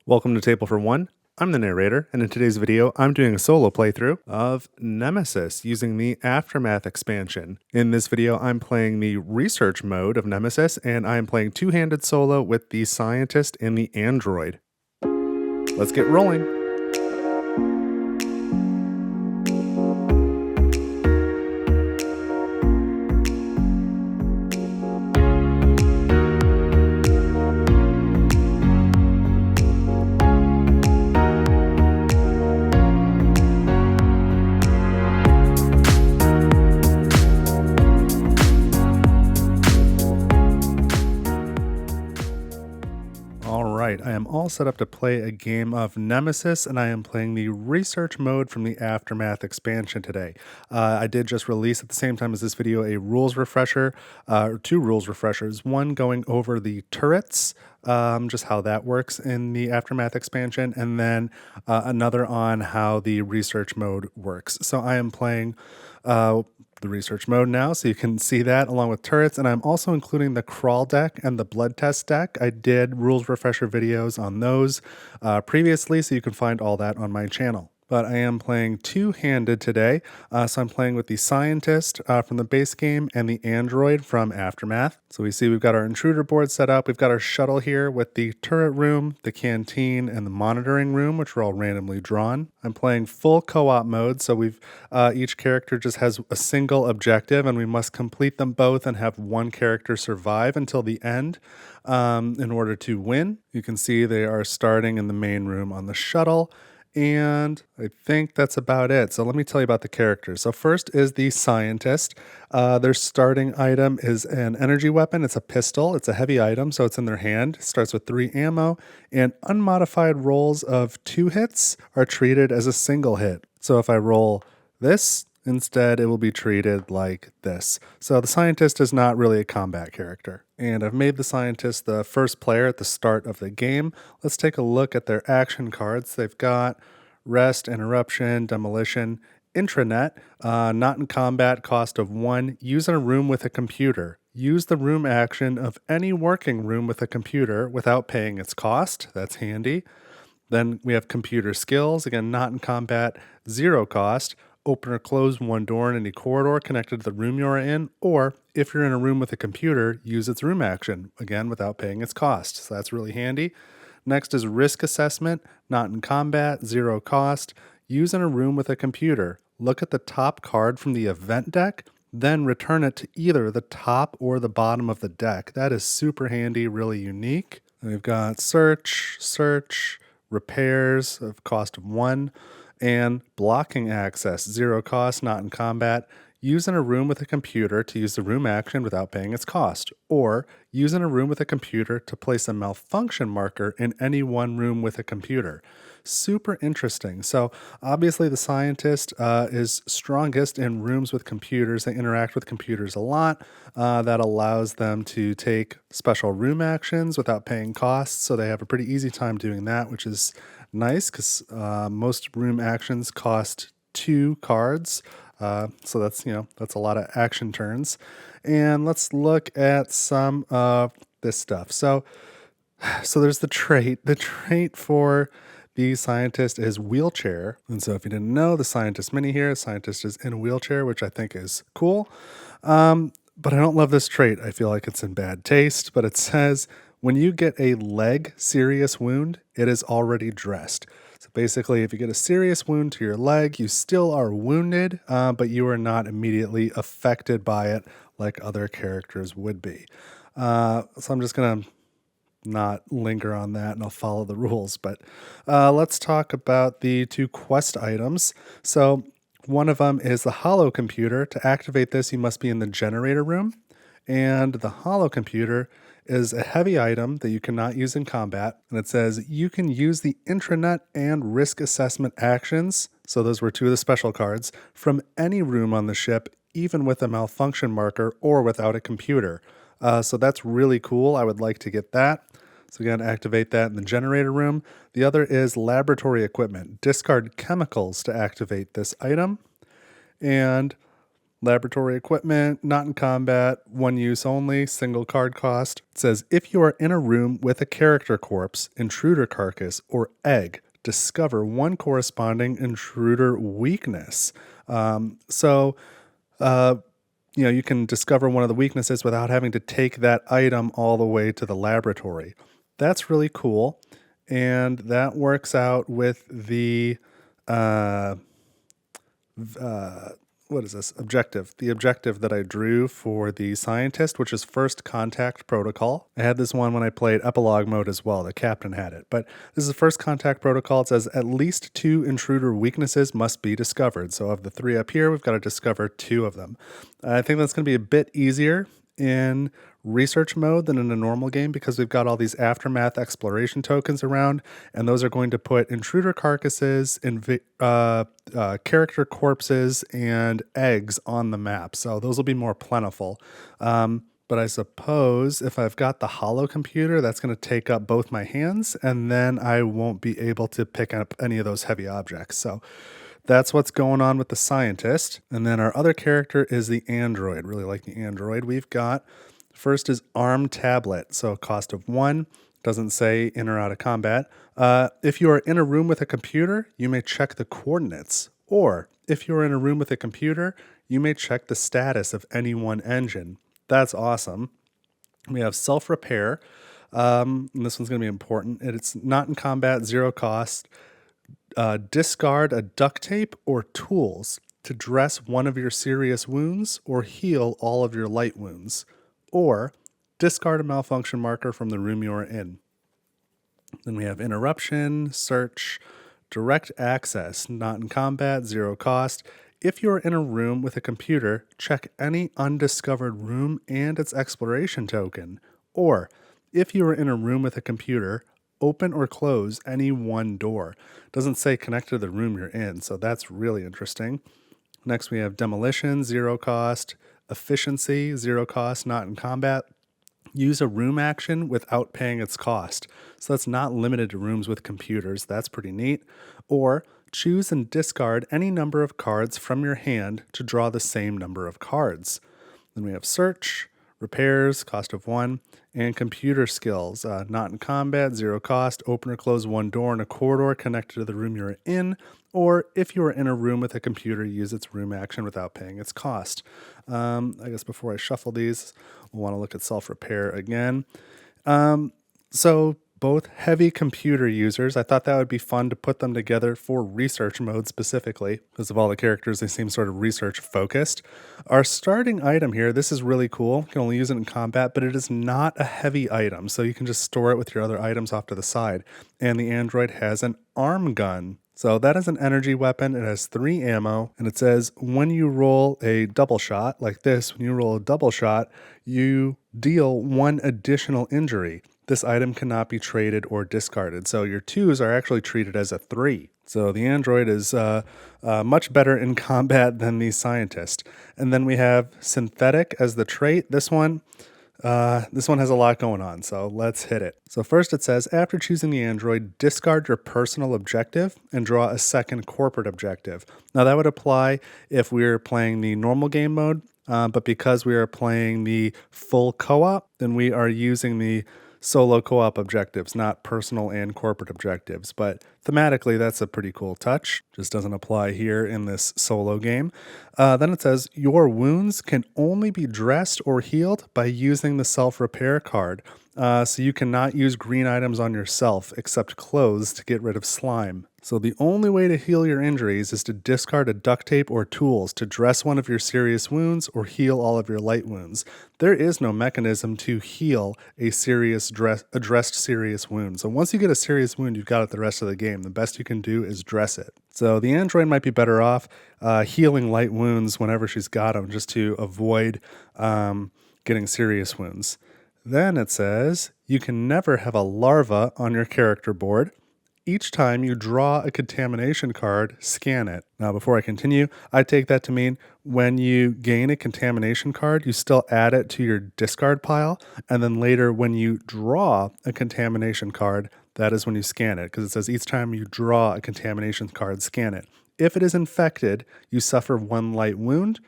Welcome to Table for One. I'm the narrator, and in today's video, I'm doing a solo playthrough of Nemesis using the Aftermath expansion. In this video, I'm playing the research mode of Nemesis, and I'm playing two-handed solo with the scientist and the android. Let's get rolling. I am all set up to play a game of Nemesis, and I am playing the research mode from the Aftermath expansion today. I did just release at the same time as this video a rules refresher, or two rules refreshers, one going over the turrets, just how that works in the Aftermath expansion, and then another on how the research mode works. So I am playing the research mode now, so you can see that along with turrets, and I'm also including the crawl deck and the blood test deck. I did rules refresher videos on those previously, so you can find all that on my channel. But I am playing two-handed today, so I'm playing with the scientist from the base game and the android from Aftermath. So we see we've got our intruder board set up. We've got our shuttle here with the turret room, the canteen, and the monitoring room, which are all randomly drawn. I'm playing full co-op mode, so we've each character just has a single objective, and we must complete them both and have one character survive until the end in order to win. You can see they are starting in the main room on the shuttle. And I think that's about it. So let me tell you about the characters. So first is the scientist. Their starting item is an energy weapon. It's a pistol. It's a heavy item, so it's in their hand. It starts with 3 ammo, and unmodified rolls of 2 hits are treated as a single hit. So if I roll this, instead, it will be treated like this. So the scientist is not really a combat character. And I've made the scientist the first player at the start of the game. Let's take a look at their action cards. They've got rest, interruption, demolition, intranet, not in combat, cost of 1, use in a room with a computer. Use the room action of any working room with a computer without paying its cost. That's handy. Then we have computer skills, again, not in combat, 0 cost. Open or close one door in any corridor connected to the room you're in, or if you're in a room with a computer, use its room action, again, without paying its cost. So that's really handy. Next is risk assessment, not in combat, 0 cost. Use in a room with a computer. Look at the top card from the event deck, then return it to either the top or the bottom of the deck. That is super handy, really unique. And we've got search, repairs of cost of 1, and blocking access, 0 cost, not in combat. Use in a room with a computer to use the room action without paying its cost, or use in a room with a computer to place a malfunction marker in any one room with a computer. Super interesting. So obviously the scientist is strongest in rooms with computers. They interact with computers a lot. That allows them to take special room actions without paying costs. So they have a pretty easy time doing that, which is nice because most room actions cost 2 cards. So that's a lot of action turns. And let's look at some of this stuff. So there's the trait. The trait for the scientist is wheelchair. And so if you didn't know, the scientist mini here, scientist is in a wheelchair, which I think is cool. But I don't love this trait. I feel like it's in bad taste, but it says when you get a leg serious wound, it is already dressed. So basically, if you get a serious wound to your leg, you still are wounded, but you are not immediately affected by it like other characters would be. So I'm just going to not linger on that, and I'll follow the rules. But let's talk about the 2 quest items. So one of them is the holo computer. To activate this, you must be in the generator room. And the holo computer is a heavy item that you cannot use in combat. And it says you can use the intranet and risk assessment actions, so those were 2 of the special cards, from any room on the ship, even with a malfunction marker or without a computer. So that's really cool. I would like to get that. So again, activate that in the generator room. The other is laboratory equipment. Discard chemicals to activate this item. And Laboratory equipment, not in combat, one use only, single card cost. It says, if you are in a room with a character corpse, intruder carcass, or egg, discover one corresponding intruder weakness. So, you can discover one of the weaknesses without having to take that item all the way to the laboratory. That's really cool. And that works out with the what is this? Objective. The objective that I drew for the scientist, which is first contact protocol. I had this one when I played epilogue mode as well. The captain had it. But this is first contact protocol. It says at least 2 intruder weaknesses must be discovered. So of the 3 up here, we've got to discover 2 of them. I think that's going to be a bit easier in research mode than in a normal game because we've got all these aftermath exploration tokens around, and those are going to put intruder carcasses, character corpses, and eggs on the map. So those will be more plentiful. But I suppose if I've got the hollow computer, that's going to take up both my hands, and then I won't be able to pick up any of those heavy objects. So that's what's going on with the scientist. And then our other character is the android. Really like the android. We've got, first is arm tablet. So cost of 1, doesn't say in or out of combat. If you are in a room with a computer, you may check the coordinates. Or if you're in a room with a computer, you may check the status of any one engine. That's awesome. We have self-repair. And this one's going to be important. It's not in combat, 0 cost. Discard a duct tape or tools to dress one of your serious wounds or heal all of your light wounds. Or discard a malfunction marker from the room you are in. Then we have interruption, search, direct access, not in combat, 0 cost. If you're in a room with a computer, check any undiscovered room and its exploration token. Or if you are in a room with a computer, open or close any one door. Doesn't say connect to the room you're in, so that's really interesting. Next we have demolition, 0 cost. Efficiency, 0 cost, not in combat. Use a room action without paying its cost. So that's not limited to rooms with computers. That's pretty neat. Or choose and discard any number of cards from your hand to draw the same number of cards. Then we have search, repairs, cost of 1, and computer skills. Not in combat, 0 cost, open or close one door in a corridor connected to the room you're in. Or if you are in a room with a computer, use its room action without paying its cost. I guess before I shuffle these, we'll want to look at self-repair again. So both heavy computer users, I thought that would be fun to put them together for research mode specifically, because of all the characters, they seem sort of research focused. Our starting item here, this is really cool. You can only use it in combat, but it is not a heavy item, so you can just store it with your other items off to the side. And the android has an arm gun. So that is an energy weapon. It has 3 ammo, and it says when you roll a double shot, like this, when you roll a double shot, you deal 1 additional injury. This item cannot be traded or discarded. So your 2s are actually treated as a 3. So the android is much better in combat than the scientist. And then we have synthetic as the trait. This one has a lot going on, so let's hit it. So first it says, after choosing the android, discard your personal objective and draw a second corporate objective. Now that would apply if we were playing the normal game mode, but because we are playing the full co-op, then we are using the solo co-op objectives, not personal and corporate objectives. But thematically, that's a pretty cool touch. Just doesn't apply here in this solo game. Then it says, your wounds can only be dressed or healed by using the self-repair card. So you cannot use green items on yourself except clothes to get rid of slime. So the only way to heal your injuries is to discard a duct tape or tools to dress one of your serious wounds or heal all of your light wounds. There is no mechanism to heal a dressed serious wound. So once you get a serious wound, you've got it the rest of the game. The best you can do is dress it. So the android might be better off healing light wounds whenever she's got them, just to avoid getting serious wounds. Then it says, you can never have a larva on your character board. Each time you draw a contamination card, scan it. Now, before I continue, I take that to mean when you gain a contamination card, you still add it to your discard pile. And then later, when you draw a contamination card, that is when you scan it, because it says each time you draw a contamination card, scan it. If it is infected, you suffer 1 light wound.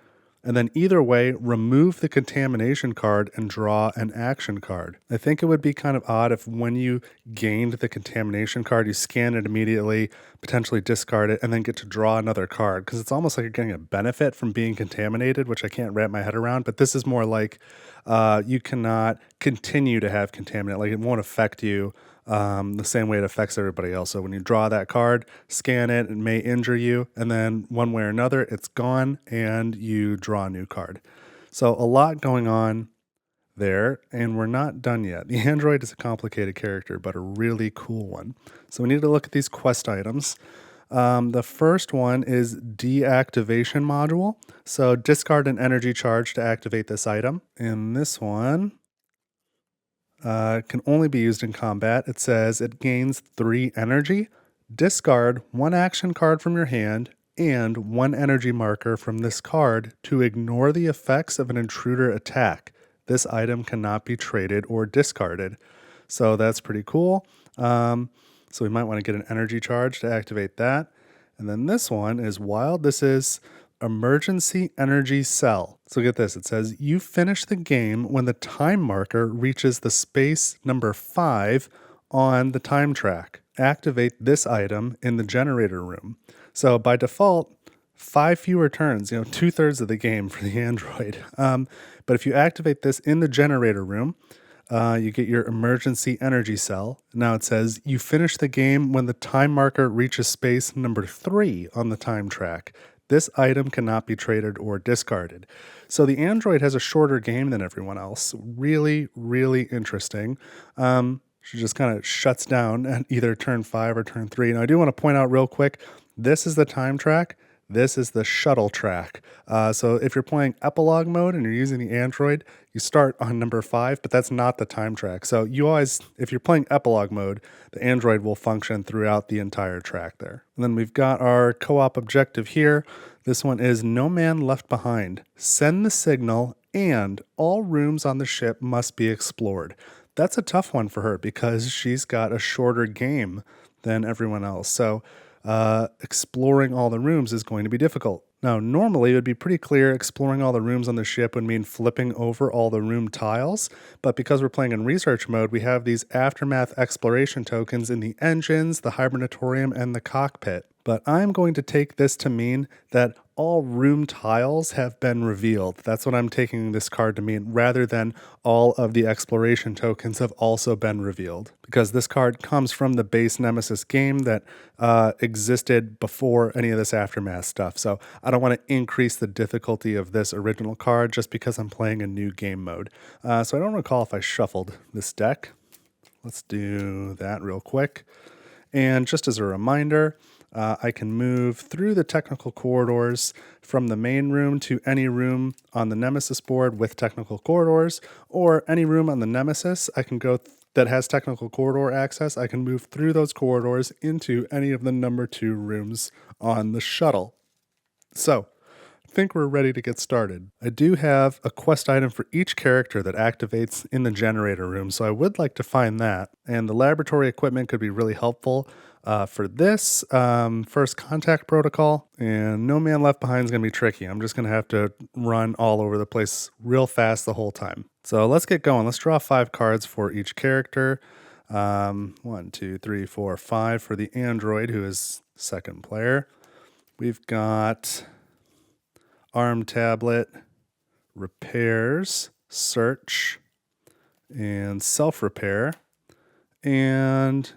And then either way, remove the contamination card and draw an action card. I think it would be kind of odd if when you gained the contamination card, you scan it immediately, potentially discard it, and then get to draw another card. Because it's almost like you're getting a benefit from being contaminated, which I can't wrap my head around. But this is more like you cannot continue to have contaminant. Like it won't affect you the same way it affects everybody else. So when you draw that card, scan it, it may injure you, and then one way or another, it's gone and you draw a new card. So a lot going on there, and we're not done yet. The android is a complicated character, but a really cool one. So we need to look at these quest items. The first one is deactivation module. So discard an energy charge to activate this item. And this one can only be used in combat. It says it gains 3 energy. Discard 1 action card from your hand and 1 energy marker from this card to ignore the effects of an intruder attack. This item cannot be traded or discarded. So that's pretty cool. So we might want to get an energy charge to activate that. And then this one is wild. This is emergency energy cell. So get this, it says you finish the game when the time marker reaches the space number 5 on the time track. Activate this item in the generator room. So by default, 5 fewer turns, 2/3 of the game for the android. But if you activate this in the generator room, you get your emergency energy cell. Now it says you finish the game when the time marker reaches space number 3 on the time track. This item cannot be traded or discarded. So the android has a shorter game than everyone else. Really, really interesting. She just kind of shuts down at either turn 5 or turn 3. Now I do want to point out real quick, this is the time track. This is the shuttle track. So if you're playing epilogue mode and you're using the android, you start on number 5, but that's not the time track. So you always, if you're playing epilogue mode, the android will function throughout the entire track there. And then we've got our co-op objective here. This one is No Man Left Behind. Send the signal and all rooms on the ship must be explored. That's a tough one for her because she's got a shorter game than everyone else. So exploring all the rooms is going to be difficult. Now, normally it would be pretty clear exploring all the rooms on the ship would mean flipping over all the room tiles, but because we're playing in research mode, we have these aftermath exploration tokens in the engines, the hibernatorium, and the cockpit. But I'm going to take this to mean that all room tiles have been revealed. That's what I'm taking this card to mean, rather than all of the exploration tokens have also been revealed. Because this card comes from the base Nemesis game that existed before any of this aftermath stuff. So I don't want to increase the difficulty of this original card just because I'm playing a new game mode. So I don't recall if I shuffled this deck. Let's do that real quick. And just as a reminder, I can move through the technical corridors from the main room to any room on the Nemesis board with technical corridors, or any room on the Nemesis I can go that has technical corridor access. I can move through those corridors into any of the number 2 rooms on the shuttle. So I think we're ready to get started. I do have a quest item for each character that activates in the generator room, so I would like to find that. And the laboratory equipment could be really helpful for this. First contact protocol, and No Man Left Behind is going to be tricky. I'm just going to have to run all over the place real fast the whole time. So let's get going. Let's draw 5 cards for each character. 1, 2, 3, 4, 5 for the android, who is second player. We've got arm tablet, repairs, search, and self-repair, and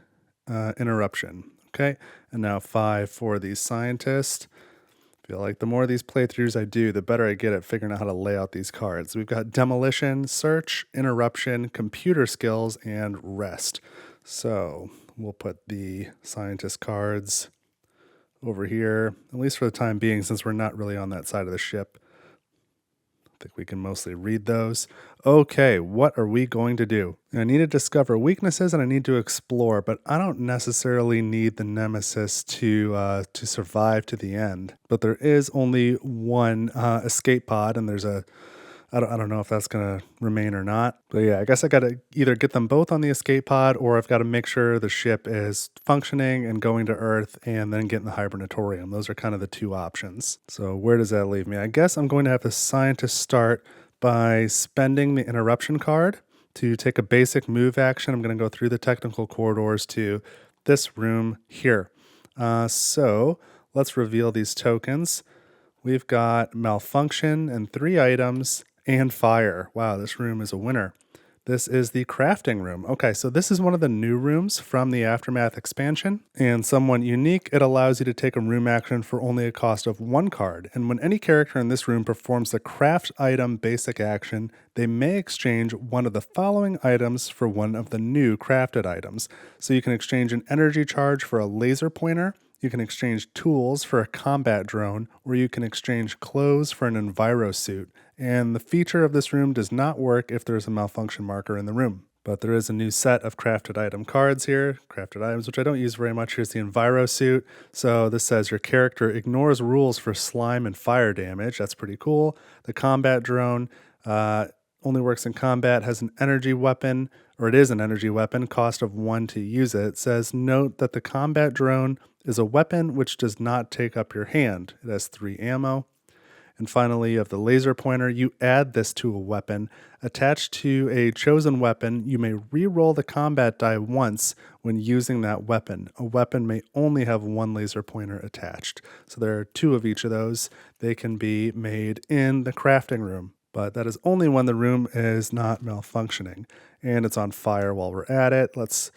interruption. Okay, and now 5 for the scientist. I feel like the more of these playthroughs I do, the better I get at figuring out how to lay out these cards. We've got demolition, search, interruption, computer skills, and rest. So we'll put the scientist cards over here, at least for the time being, since we're not really on that side of the ship. I think we can mostly read those. Okay, what are we going to do? I need to discover weaknesses and I need to explore, but I don't necessarily need the Nemesis to survive to the end. But there is only one escape pod, and there's a I don't know if that's going to remain or not. But yeah, I guess I got to either get them both on the escape pod, or I've got to make sure the ship is functioning and going to Earth and then get in the hibernatorium. Those are kind of the two options. So where does that leave me? I guess I'm going to have the scientist start by spending the interruption card to take a basic move action. I'm going to go through the technical corridors to this room here. So let's reveal these tokens. We've got malfunction and 3 items and fire. Wow, this room is a winner. This is the crafting room. Okay, so this is one of the new rooms from the Aftermath expansion, and somewhat unique, it allows you to take a room action for only a cost of 1 card. And when any character in this room performs the craft item basic action, they may exchange one of the following items for one of the new crafted items. So you can exchange an energy charge for a laser pointer, you can exchange tools for a combat drone, or you can exchange clothes for an enviro suit. And the feature of this room does not work if there's a malfunction marker in the room. But there is a new set of crafted item cards here, crafted items, which I don't use very much. Here's the enviro suit. So this says your character ignores rules for slime and fire damage. That's pretty cool. The combat drone only works in combat, has an energy weapon, or it is an energy weapon, cost of 1 to use it. It says, note that the combat drone is a weapon which does not take up your hand. It has 3 ammo. And finally, of the laser pointer, you add this to a weapon. Attached to a chosen weapon, you may re-roll the combat die once when using that weapon. A weapon may only have 1 laser pointer attached. So there are 2 of each of those. They can be made in the crafting room, but that is only when the room is not malfunctioning. And it's on fire while we're at it. Let's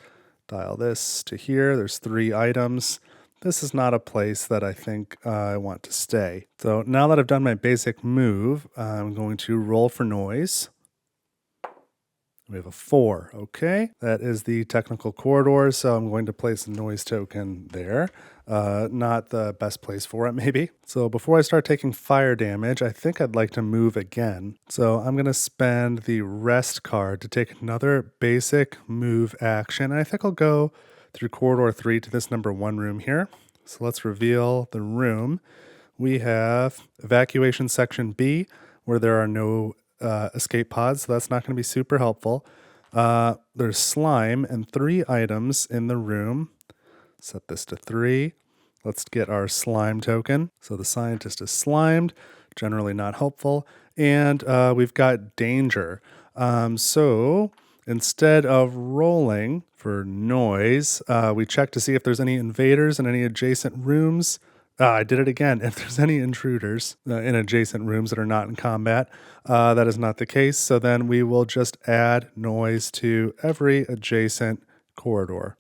dial this to here. There's 3 items. This is not a place that I think I want to stay. So now that I've done my basic move, I'm going to roll for noise. We have a 4. Okay, that is the technical corridor, so I'm going to place a noise token there. Not the best place for it, maybe. So before I start taking fire damage, I think I'd like to move again. So I'm going to spend the rest card to take another basic move action. I think I'll go through corridor 3 to this number 1 room here. So let's reveal the room. We have evacuation section B, where there are no escape pods, so that's not going to be super helpful. There's slime and 3 items in the room. Set this to 3. Let's get our slime token. So the scientist is slimed, generally not helpful. And we've got danger. So instead of rolling for noise, we check to see if there's any invaders in any adjacent rooms. I did it again. If there's any intruders in adjacent rooms that are not in combat, that is not the case. So then we will just add noise to every adjacent corridor.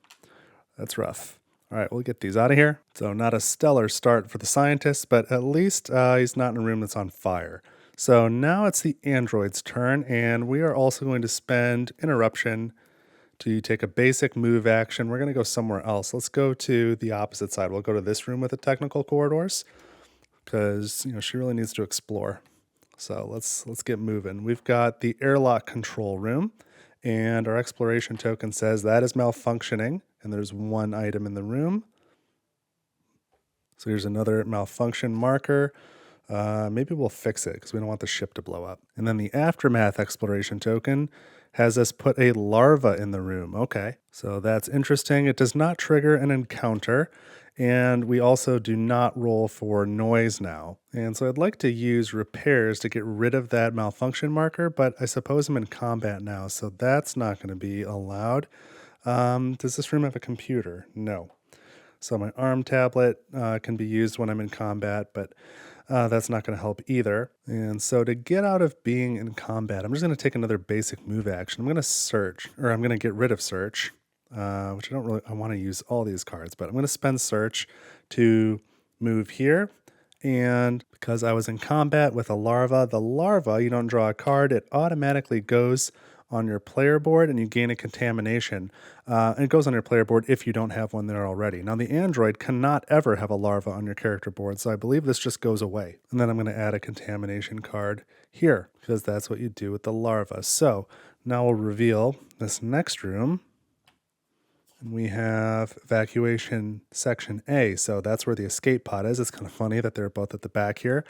That's rough. All right, we'll get these out of here. So not a stellar start for the scientist, but at least he's not in a room that's on fire. So now it's the android's turn, and we are also going to spend interruption to take a basic move action. We're going to go somewhere else. Let's go to the opposite side. We'll go to this room with the technical corridors because she really needs to explore. So let's get moving. We've got the airlock control room, and our exploration token says that is malfunctioning, and there's 1 item in the room. So here's another malfunction marker. Maybe we'll fix it because we don't want the ship to blow up. And then the aftermath exploration token has us put a larva in the room. Okay, so that's interesting. It does not trigger an encounter, and we also do not roll for noise now. And so I'd like to use repairs to get rid of that malfunction marker, but I suppose I'm in combat now, so that's not going to be allowed. Does this room have a computer? No. So my ARM tablet can be used when I'm in combat, but that's not going to help either. And so to get out of being in combat, I'm just going to take another basic move action. I'm going to search, or I'm going to get rid of search, which I want to use all these cards, but I'm going to spend search to move here. And because I was in combat with a larva, the larva, you don't draw a card, it automatically goes on your player board and you gain a contamination. And it goes on your player board if you don't have one there already. Now the android cannot ever have a larva on your character board, so I believe this just goes away. And then I'm going to add a contamination card here because that's what you do with the larva. So now we'll reveal this next room. We have evacuation section A, so that's where the escape pod is. It's kind of funny that they're both at the back here.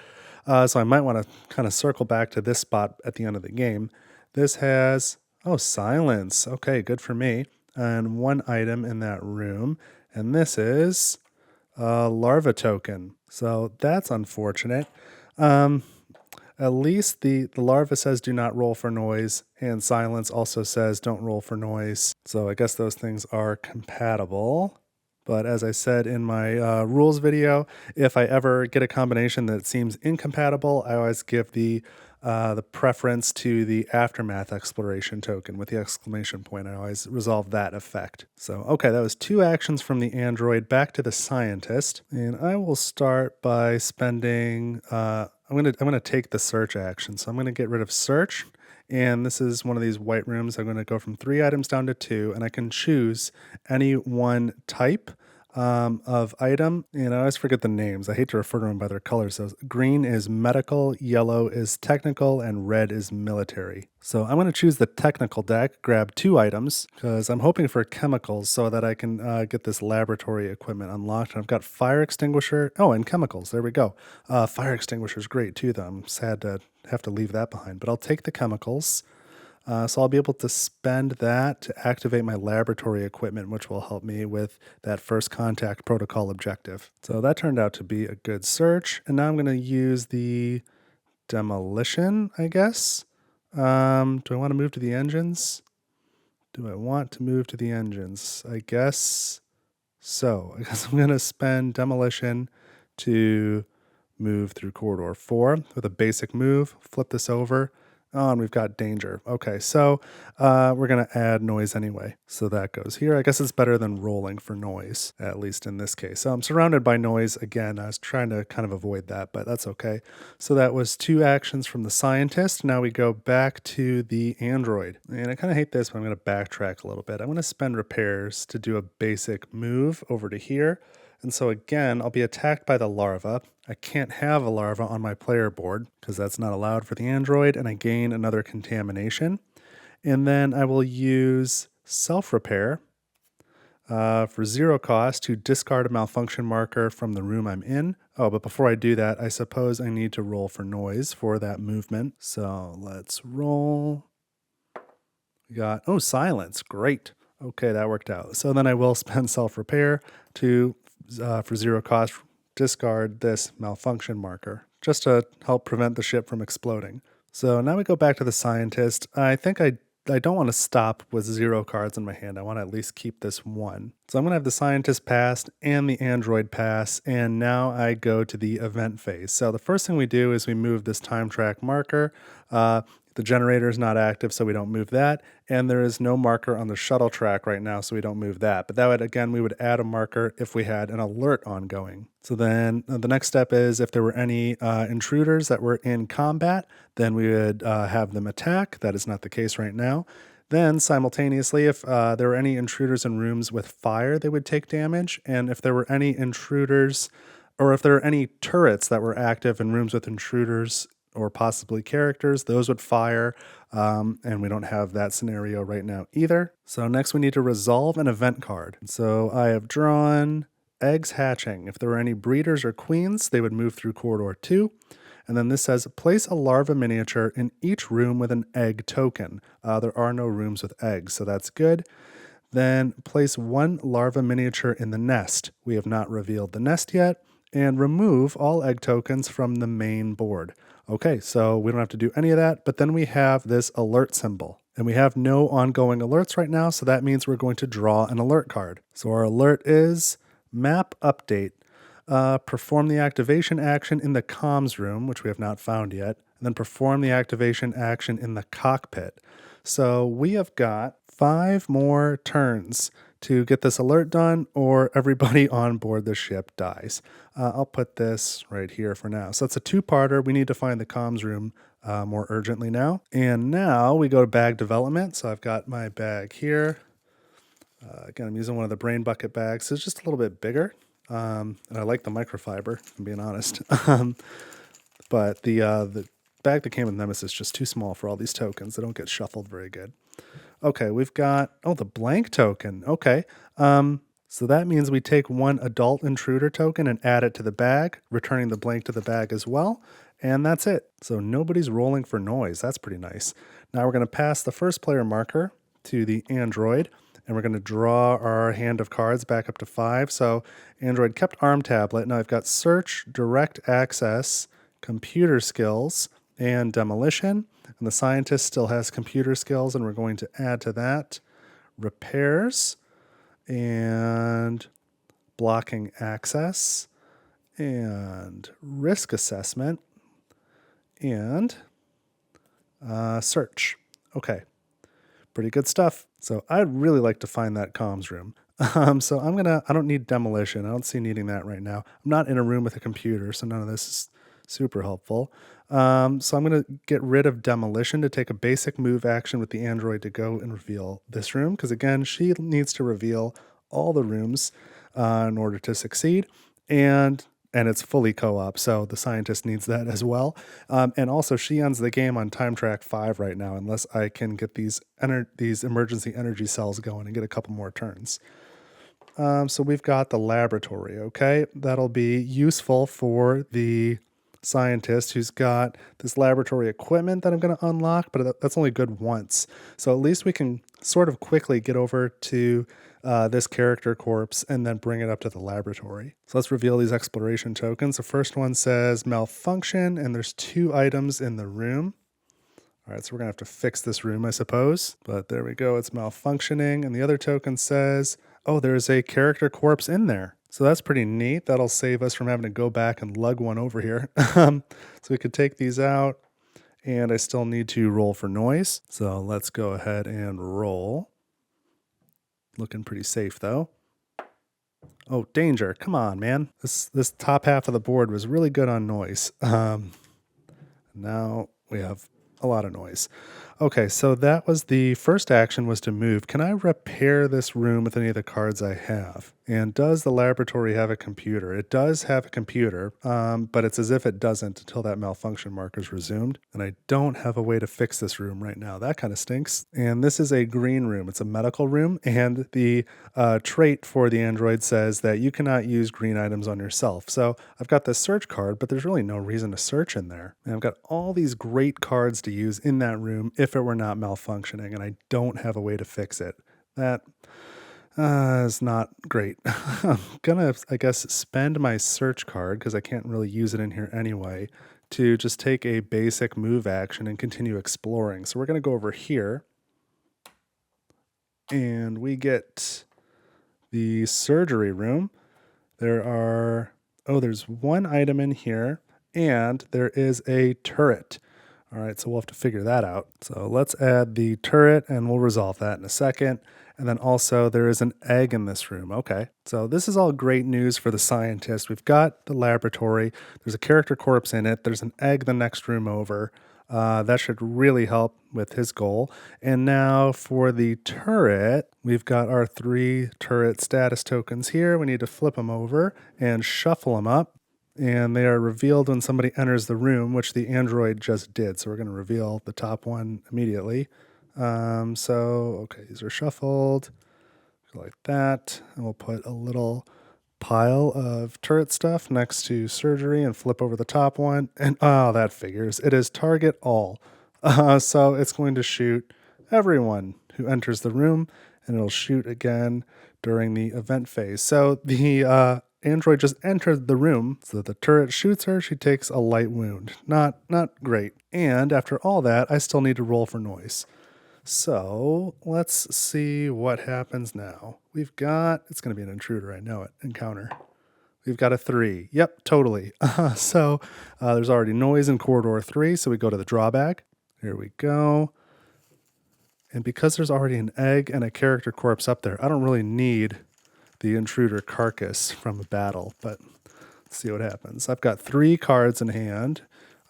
So I might want to kind of circle back to this spot at the end of the game. This has, oh, silence. Okay, good for me. And one item in that room. And this is a larva token. So that's unfortunate. At least the larva says do not roll for noise, and silence also says don't roll for noise. So I guess those things are compatible. But as I said in my rules video, if I ever get a combination that seems incompatible, I always give the preference to the aftermath exploration token with the exclamation point. I always resolve that effect. So, okay, that was 2 actions from the android. Back to the scientist. And I will start by spending... I'm gonna take the search action. So I'm gonna get rid of search, and this is one of these white rooms. I'm gonna go from 3 items down to 2, and I can choose any one type of item. And I always forget the names. I hate to refer to them by their colors. So green is medical, yellow is technical, and red is military. So I'm going to choose the technical deck, grab 2 items, because I'm hoping for chemicals so that I can get this laboratory equipment unlocked. And I've got fire extinguisher. Oh, and chemicals. There we go. Fire extinguisher is great too, though. I'm sad to have to leave that behind. But I'll take the chemicals. So I'll be able to spend that to activate my laboratory equipment, which will help me with that first contact protocol objective. So that turned out to be a good search. And now I'm going to use the demolition, I guess. Do I want to move to the engines? Do I want to move to the engines? I guess so. I guess I'm going to spend demolition to move through corridor 4 with a basic move. Flip this over. Oh, and we've got danger. Okay, so we're going to add noise anyway. So that goes here. I guess it's better than rolling for noise, at least in this case. So I'm surrounded by noise. Again, I was trying to kind of avoid that, but that's okay. So that was 2 actions from the scientist. Now we go back to the android. And I kind of hate this, but I'm going to backtrack a little bit. I'm going to spend repairs to do a basic move over to here. And so again, I'll be attacked by the larva. I can't have a larva on my player board because that's not allowed for the android, and I gain another contamination. And then I will use self-repair for 0 cost to discard a malfunction marker from the room I'm in. Oh, but before I do that, I suppose I need to roll for noise for that movement. So let's roll. We got, oh, silence. Great. Okay, that worked out. So then I will spend self-repair to for 0 cost, discard this malfunction marker, just to help prevent the ship from exploding. So now we go back to the scientist. I think I don't want to stop with 0 cards in my hand. I want to at least keep this 1. So I'm going to have the scientist pass and the android pass, and now I go to the event phase. So the first thing we do is we move this time track marker. The generator is not active, so we don't move that. And there is no marker on the shuttle track right now, so we don't move that. But that would, again, we would add a marker if we had an alert ongoing. So then the next step is if there were any intruders that were in combat, then we would have them attack. That is not the case right now. Then simultaneously, if there were any intruders in rooms with fire, they would take damage. And if there were any intruders, or if there were any turrets that were active in rooms with intruders or possibly characters, those would fire, and we don't have that scenario right now either. So next we need to resolve an event card. So I have drawn eggs hatching. If there were any breeders or queens, they would move through corridor 2. And then this says, place a larva miniature in each room with an egg token. There are no rooms with eggs, so that's good. Then place 1 larva miniature in the nest. We have not revealed the nest yet. And remove all egg tokens from the main board. Okay, so we don't have to do any of that, but then we have this alert symbol. And we have no ongoing alerts right now, so that means we're going to draw an alert card. So our alert is map update. Perform the activation action in the comms room, which we have not found yet, and then perform the activation action in the cockpit. So we have got 5 more turns to get this alert done, or everybody on board the ship dies. I'll put this right here for now. So it's a 2-parter. We need to find the comms room more urgently now. And now we go to bag development. So I've got my bag here. Again, I'm using one of the brain bucket bags. So it's just a little bit bigger. And I like the microfiber, if I'm being honest. But the bag that came with Nemesis is just too small for all these tokens. They don't get shuffled very good. Okay, we've got, oh, the blank token. Okay. So that means we take one adult intruder token and add it to the bag, returning the blank to the bag as well. And that's it. So nobody's rolling for noise. That's pretty nice. Now we're going to pass the first player marker to the android, and we're going to draw our hand of cards back up to 5. So android kept ARM tablet. Now I've got search, direct access, computer skills, and demolition. And the scientist still has computer skills, and we're going to add to that repairs and blocking access and risk assessment and search. Okay, pretty good stuff. So I'd really like to find that comms room. So I don't need demolition. I don't see needing that right now. I'm not in a room with a computer, so none of this is super helpful. So I'm going to get rid of demolition to take a basic move action with the android to go and reveal this room. Because again, she needs to reveal all the rooms in order to succeed. And it's fully co-op, so the scientist needs that as well. And also, she ends the game on time track 5 right now, unless I can get these emergency energy cells going and get a couple more turns. So we've got the laboratory, okay? That'll be useful for the scientist who's got this laboratory equipment that I'm going to unlock, but that's only good once. So at least we can sort of quickly get over to this character corpse and then bring it up to the laboratory. So let's reveal these exploration tokens. The first one says malfunction, and there's 2 items in the room. All right, so we're going to have to fix this room, I suppose. But there we go, it's malfunctioning. And the other token says, oh, there's a character corpse in there. So that's pretty neat. That'll save us from having to go back and lug one over here. So we could take these out, and I still need to roll for noise. So let's go ahead and roll. Looking pretty safe, though. Oh, danger. Come on, man. This top half of the board was really good on noise. Now we have a lot of noise. Okay, so that was the first action, was to move. Can I repair this room with any of the cards I have? And does the laboratory have a computer? It does have a computer, but it's as if it doesn't until that malfunction marker is resumed. And I don't have a way to fix this room right now. That kind of stinks. And this is a green room. It's a medical room. And the trait for the android says that you cannot use green items on yourself. So I've got this search card, but there's really no reason to search in there. And I've got all these great cards to use in that room if it were not malfunctioning, and I don't have a way to fix it. That is not great. I'm gonna, I guess, spend my search card, because I can't really use it in here anyway, to just take a basic move action and continue exploring. So we're gonna go over here, and we get the surgery room. There's 1 item in here, and there is a turret. All right, so we'll have to figure that out. So let's add the turret, and we'll resolve that in a second. And then also there is an egg in this room. Okay, so this is all great news for the scientist. We've got the laboratory. There's a character corpse in it. There's an egg the next room over. That should really help with his goal. And now for the turret, we've got our 3 turret status tokens here. We need to flip them over and shuffle them up. And they are revealed when somebody enters the room, which the android just did. So we're going to reveal the top one immediately. Okay, these are shuffled like that. And we'll put a little pile of turret stuff next to surgery and flip over the top one. And that figures. It is target all. So it's going to shoot everyone who enters the room, and it'll shoot again during the event phase. So the android just entered the room, so the turret shoots her. She takes a light wound. Not great. And after all that, I still need to roll for noise. So let's see what happens now. It's going to be an intruder, I know it, encounter. We've got a 3. Yep, totally. So there's already noise in corridor 3, so we go to the drawback. Here we go. And because there's already an egg and a character corpse up there, I don't really need the intruder carcass from a battle, but let's see what happens. I've got 3 cards in hand.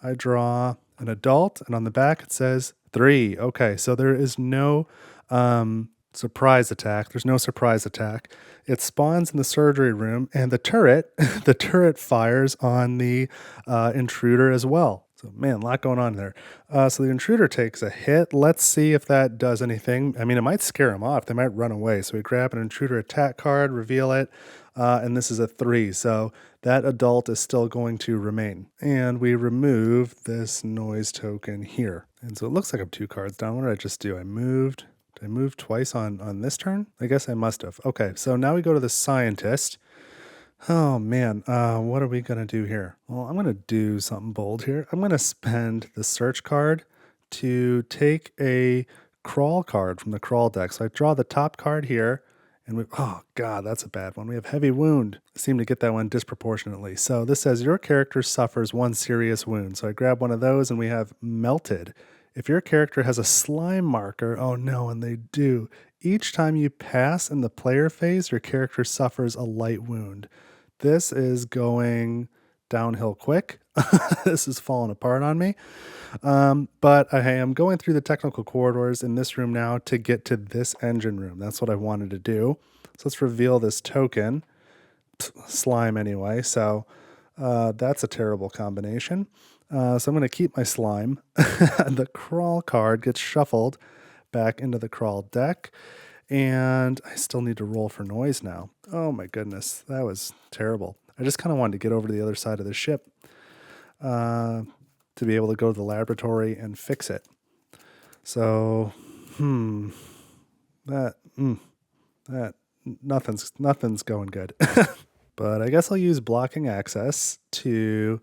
I draw an adult, and on the back it says 3. Okay, so there is no surprise attack. There's no surprise attack. It spawns in the surgery room, and the turret fires on the intruder as well. So So, man, a lot going on there. So the intruder takes a hit. Let's see if that does anything. I mean, it might scare him off. They might run away. So we grab an intruder attack card, reveal it, and this is a 3. So that adult is still going to remain. And we remove this noise token here. And so it looks like I'm 2 cards down. What did I just do? Did I move twice on this turn? I guess I must have. Okay, so now we go to the scientist. Oh man, what are we going to do here? Well, I'm going to do something bold here. I'm going to spend the search card to take a crawl card from the crawl deck. So I draw the top card here, and oh god, that's a bad one. We have heavy wound. I seem to get that one disproportionately. So this says your character suffers 1 serious wound. So I grab one of those and we have melted. If your character has a slime marker, oh no, and they do. Each time you pass in the player phase, your character suffers a light wound. This is going downhill quick. This is falling apart on me. But I am going through the technical corridors in this room now to get to this engine room. That's what I wanted to do. So let's reveal this token. Slime anyway, so that's a terrible combination. So I'm going to keep my slime. The crawl card gets shuffled back into the crawl deck. And I still need to roll for noise now. Oh my goodness, that was terrible. I just kind of wanted to get over to the other side of the ship to be able to go to the laboratory and fix it. So, that nothing's going good. But I guess I'll use blocking access to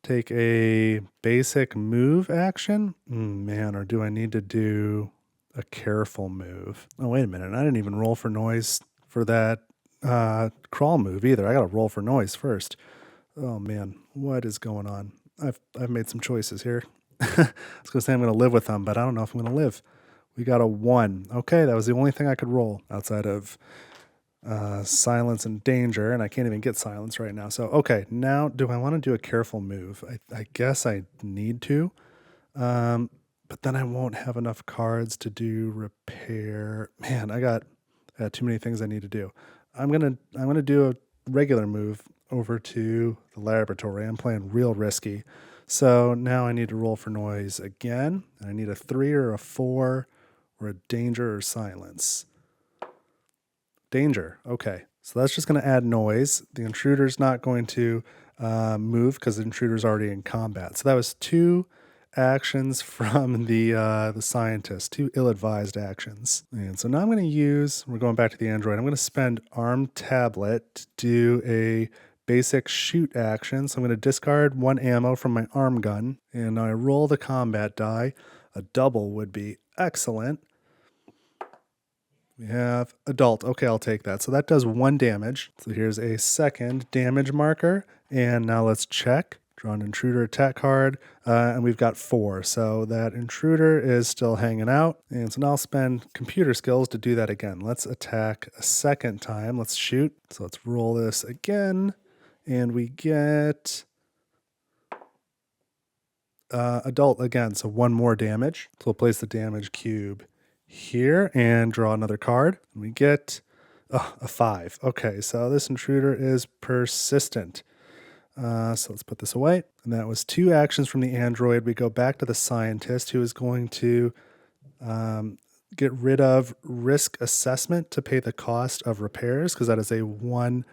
take a basic move action. Man, or do I need to do a careful move? Oh, wait a minute. I didn't even roll for noise for that crawl move either. I got to roll for noise first. Oh man, what is going on? I've made some choices here. I was going to say I'm going to live with them, but I don't know if I'm going to live. We got a 1. Okay, that was the only thing I could roll outside of silence and danger, and I can't even get silence right now. So, okay, now do I want to do a careful move? I guess I need to. But then I won't have enough cards to do repair. Man, I got too many things I need to do. I'm gonna do a regular move over to the laboratory. I'm playing real risky. So now I need to roll for noise again. I need a 3 or a 4 or a danger or silence. Danger. Okay. So that's just going to add noise. The intruder's not going to move because the intruder's already in combat. So that was 2 actions from the scientist, 2 ill-advised actions. And so now I'm going to we're going back to the android. I'm going to spend arm tablet to do a basic shoot action. So I'm going to discard 1 ammo from my arm gun, and I roll the combat die. A double would be excellent. We have adult. Okay, I'll take that. So that does 1 damage. So here's a second damage marker. And now let's check. Draw an intruder attack card. And we've got 4. So that intruder is still hanging out. And so now I'll spend computer skills to do that again. Let's attack a second time. Let's shoot. So let's roll this again. And we get adult again. So 1 more damage. So we'll place the damage cube here and draw another card. And we get a 5. Okay, so this intruder is persistent. So let's put this away. And that was 2 actions from the android. We go back to the scientist, who is going to get rid of risk assessment to pay the cost of repairs, because that is a 1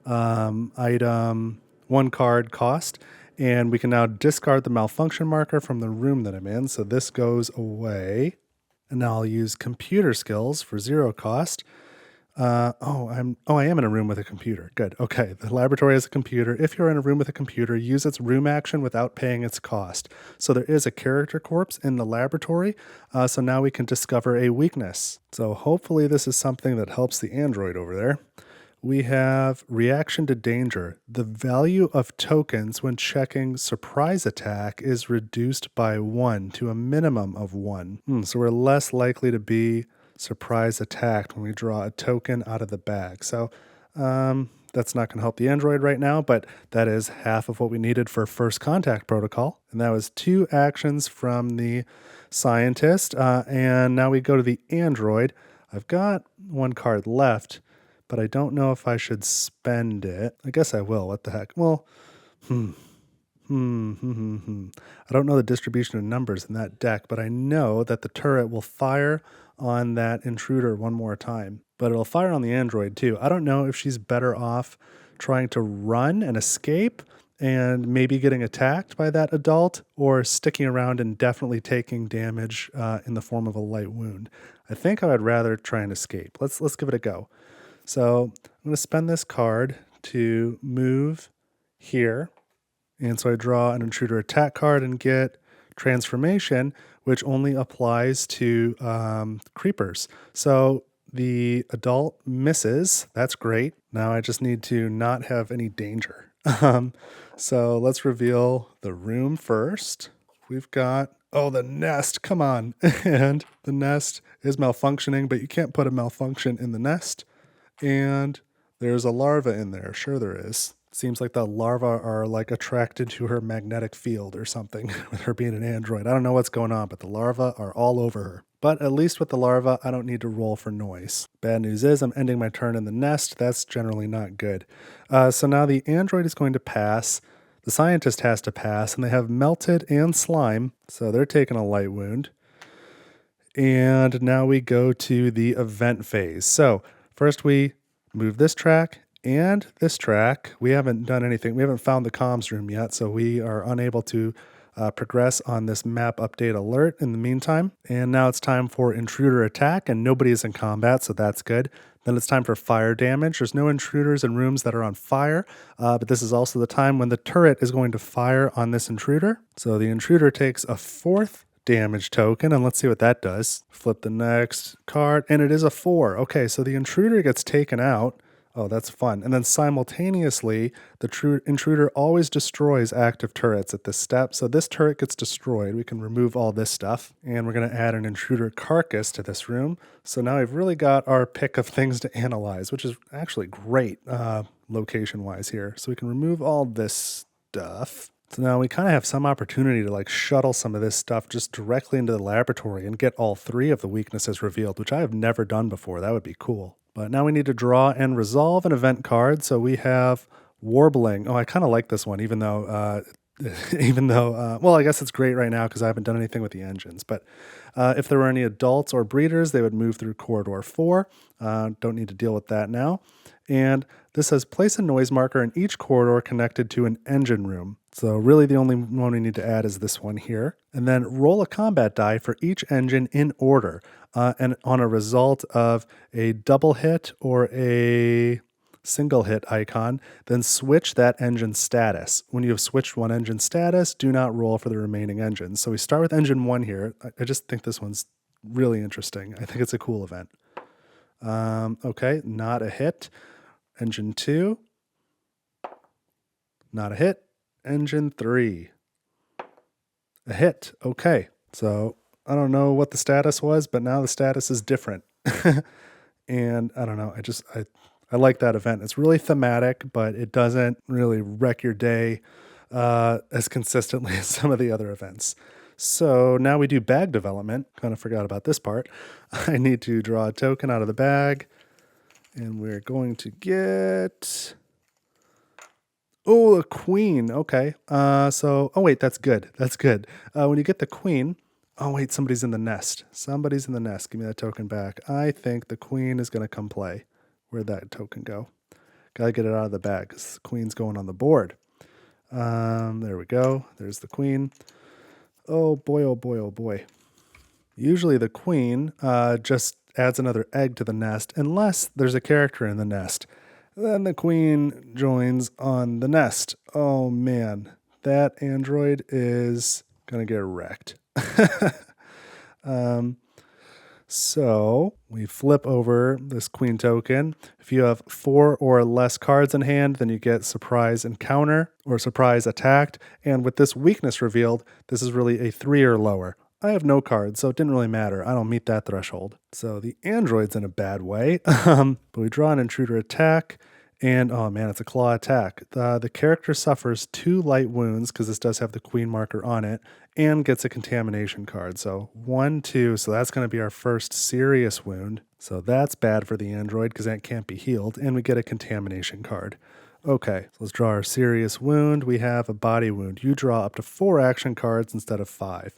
item, 1 card cost. And we can now discard the malfunction marker from the room that I'm in. So this goes away. And now I'll use computer skills for 0 cost. I am in a room with a computer. Good. Okay. The laboratory has a computer. If you're in a room with a computer, use its room action without paying its cost. So there is a character corpse in the laboratory. So now we can discover a weakness. So hopefully this is something that helps the android over there. We have reaction to danger. The value of tokens when checking surprise attack is reduced by 1 to a minimum of 1. So we're less likely to be surprise attacked when we draw a token out of the bag. So that's not going to help the android right now, but that is half of what we needed for first contact protocol. And that was 2 actions from the scientist. And now we go to the android. I've got 1 card left, but I don't know if I should spend it. I guess I will. What the heck? Well, I don't know the distribution of numbers in that deck, but I know that the turret will fire on that intruder one more time. But it'll fire on the android too. I don't know if she's better off trying to run and escape and maybe getting attacked by that adult, or sticking around and definitely taking damage in the form of a light wound. I think I would rather try and escape. Let's give it a go. So I'm going to spend this card to move here. And so I draw an intruder attack card and get transformation, which only applies to creepers. So the adult misses. That's great. Now I just need to not have any danger. So let's reveal the room first. We've got, oh, the nest, come on. And the nest is malfunctioning, but you can't put a malfunction in the nest. And there's a larva in there. Sure there is. Seems like the larvae are like attracted to her magnetic field or something with her being an android. I don't know what's going on, but the larvae are all over her. But at least with the larva, I don't need to roll for noise. Bad news is I'm ending my turn in the nest. That's generally not good. So now the android is going to pass. The scientist has to pass, and they have melted and slime, so they're taking a light wound. And now we go to the event phase. So first we move this track and this track. We haven't done anything. We haven't found the comms room yet, so we are unable to progress on this map update alert in the meantime. And now it's time for intruder attack, and nobody is in combat, so that's good. Then it's time for fire damage. There's no intruders in rooms that are on fire, but this is also the time when the turret is going to fire on this intruder. So the intruder takes a 4th damage token, and let's see what that does. Flip the next card, and it is a 4. Okay, so the intruder gets taken out. Oh, that's fun. And then simultaneously, the intruder always destroys active turrets at this step. So this turret gets destroyed. We can remove all this stuff. And we're going to add an intruder carcass to this room. So now we've really got our pick of things to analyze, which is actually great location-wise here. So we can remove all this stuff. So now we kind of have some opportunity to like shuttle some of this stuff just directly into the laboratory and get all 3 of the weaknesses revealed, which I have never done before. That would be cool. But now we need to draw and resolve an event card. So we have Warbling. Oh, I kind of like this one, even though, well, I guess it's great right now because I haven't done anything with the engines. But if there were any adults or breeders, they would move through corridor 4. Don't need to deal with that now. And this says place a noise marker in each corridor connected to an engine room. So really the only one we need to add is this one here. And then roll a combat die for each engine in order. And on a result of a double hit or a single hit icon, then switch that engine status. When you have switched one engine status, do not roll for the remaining engines. So we start with engine 1 here. I just think this one's really interesting. I think it's a cool event. Okay, not a hit. Engine 2, not a hit. Engine 3, a hit. Okay, so I don't know what the status was, but now the status is different. And I don't know, I like that event. It's really thematic, but it doesn't really wreck your day as consistently as some of the other events. So now we do bag development. Kind of forgot about this part. I need to draw a token out of the bag, and we're going to get... Oh, a queen. Okay. Oh wait, that's good. That's good. When you get the queen, oh wait, somebody's in the nest. Somebody's in the nest. Give me that token back. I think the queen is going to come play. Where'd that token go? Gotta get it out of the bag because the queen's going on the board. There we go. There's the queen. Oh boy, oh boy, oh boy. Usually the queen just adds another egg to the nest unless there's a character in the nest. Then the queen joins on the nest. Oh man, that android is gonna get wrecked. So we flip over this queen token. If you have 4 or less cards in hand, then you get surprise encounter or surprise attacked. And with this weakness revealed, this is really a 3 or lower. I have no cards, so it didn't really matter. I don't meet that threshold. So the android's in a bad way. But we draw an intruder attack, and oh man, it's a claw attack. The character suffers 2 light wounds, because this does have the queen marker on it, and gets a contamination card. So 1, 2, so that's going to be our first serious wound. So that's bad for the android, because that can't be healed, and we get a contamination card. Okay, so let's draw our serious wound. We have a body wound. You draw up to 4 action cards instead of 5.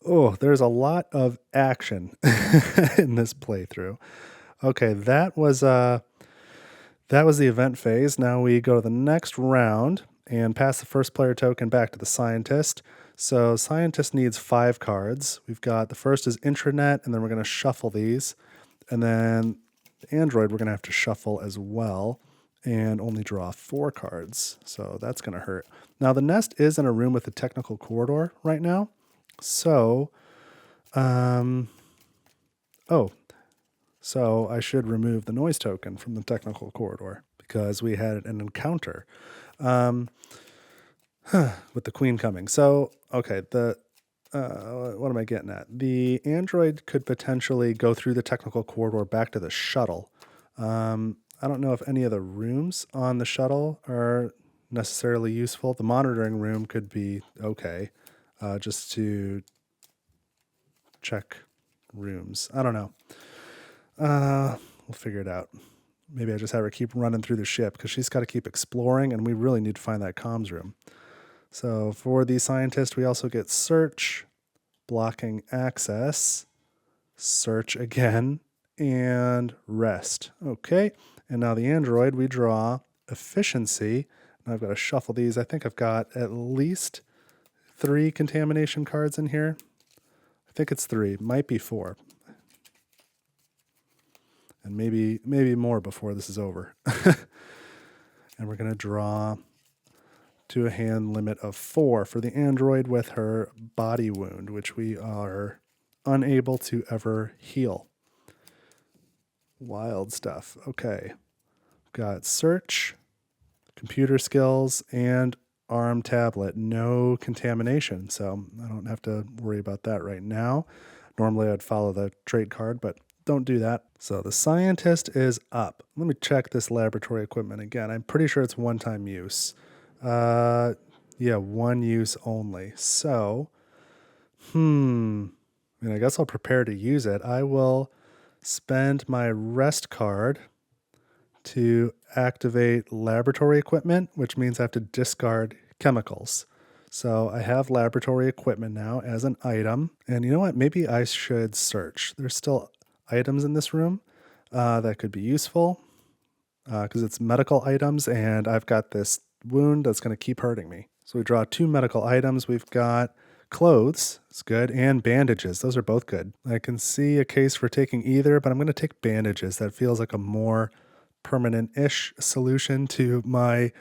Oh, there's a lot of action in this playthrough. Okay, that was the event phase. Now we go to the next round and pass the first player token back to the scientist. So scientist needs 5 cards. We've got the first is intranet, and then we're going to shuffle these. And then the android we're going to have to shuffle as well and only draw 4 cards. So that's going to hurt. Now the nest is in a room with a technical corridor right now. So, so I should remove the noise token from the technical corridor because we had an encounter with the queen coming. So, okay, what am I getting at? The android could potentially go through the technical corridor back to the shuttle. I don't know if any of the rooms on the shuttle are necessarily useful. The monitoring room could be okay, just to check rooms. I don't know. We'll figure it out. Maybe I just have her keep running through the ship because she's got to keep exploring, and we really need to find that comms room. So for the scientist, we also get search, blocking access, search again, and rest. Okay, and now the android, we draw efficiency. And I've got to shuffle these. I think I've got at least 3 contamination cards in here. I think it's 3, might be 4. And maybe more before this is over. And we're going to draw to a hand limit of 4 for the android with her body wound, which we are unable to ever heal. Wild stuff. Okay. Got search, computer skills, and ARM tablet. No contamination, so I don't have to worry about that right now. Normally I'd follow the trait card, but don't do that. So the scientist is up. Let me check this laboratory equipment again. I'm pretty sure it's one-time use. Yeah, 1 use only. So, I guess I'll prepare to use it. I will spend my rest card to activate laboratory equipment, which means I have to discard chemicals. So I have laboratory equipment now as an item. And you know what? Maybe I should search. There's still items in this room that could be useful because it's medical items, and I've got this wound that's going to keep hurting me. So we draw 2 medical items. We've got clothes, it's good, and bandages. Those are both good. I can see a case for taking either, but I'm going to take bandages. That feels like a more permanent-ish solution to my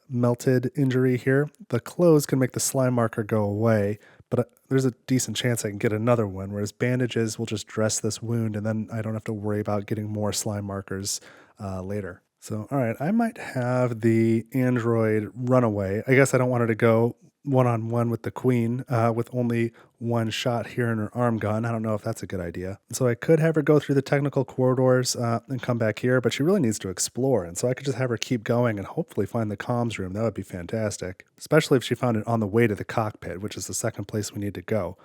melted injury here. The clothes can make the slime marker go away, but there's a decent chance I can get another one, whereas bandages will just dress this wound, and then I don't have to worry about getting more slime markers later. So, all right, I might have the android run away. I guess I don't want her to go one-on-one with the queen with only 1 shot here in her arm gun. I don't know if that's a good idea. So I could have her go through the technical corridors and come back here, but she really needs to explore. And so I could just have her keep going and hopefully find the comms room. That would be fantastic, especially if she found it on the way to the cockpit, which is the second place we need to go.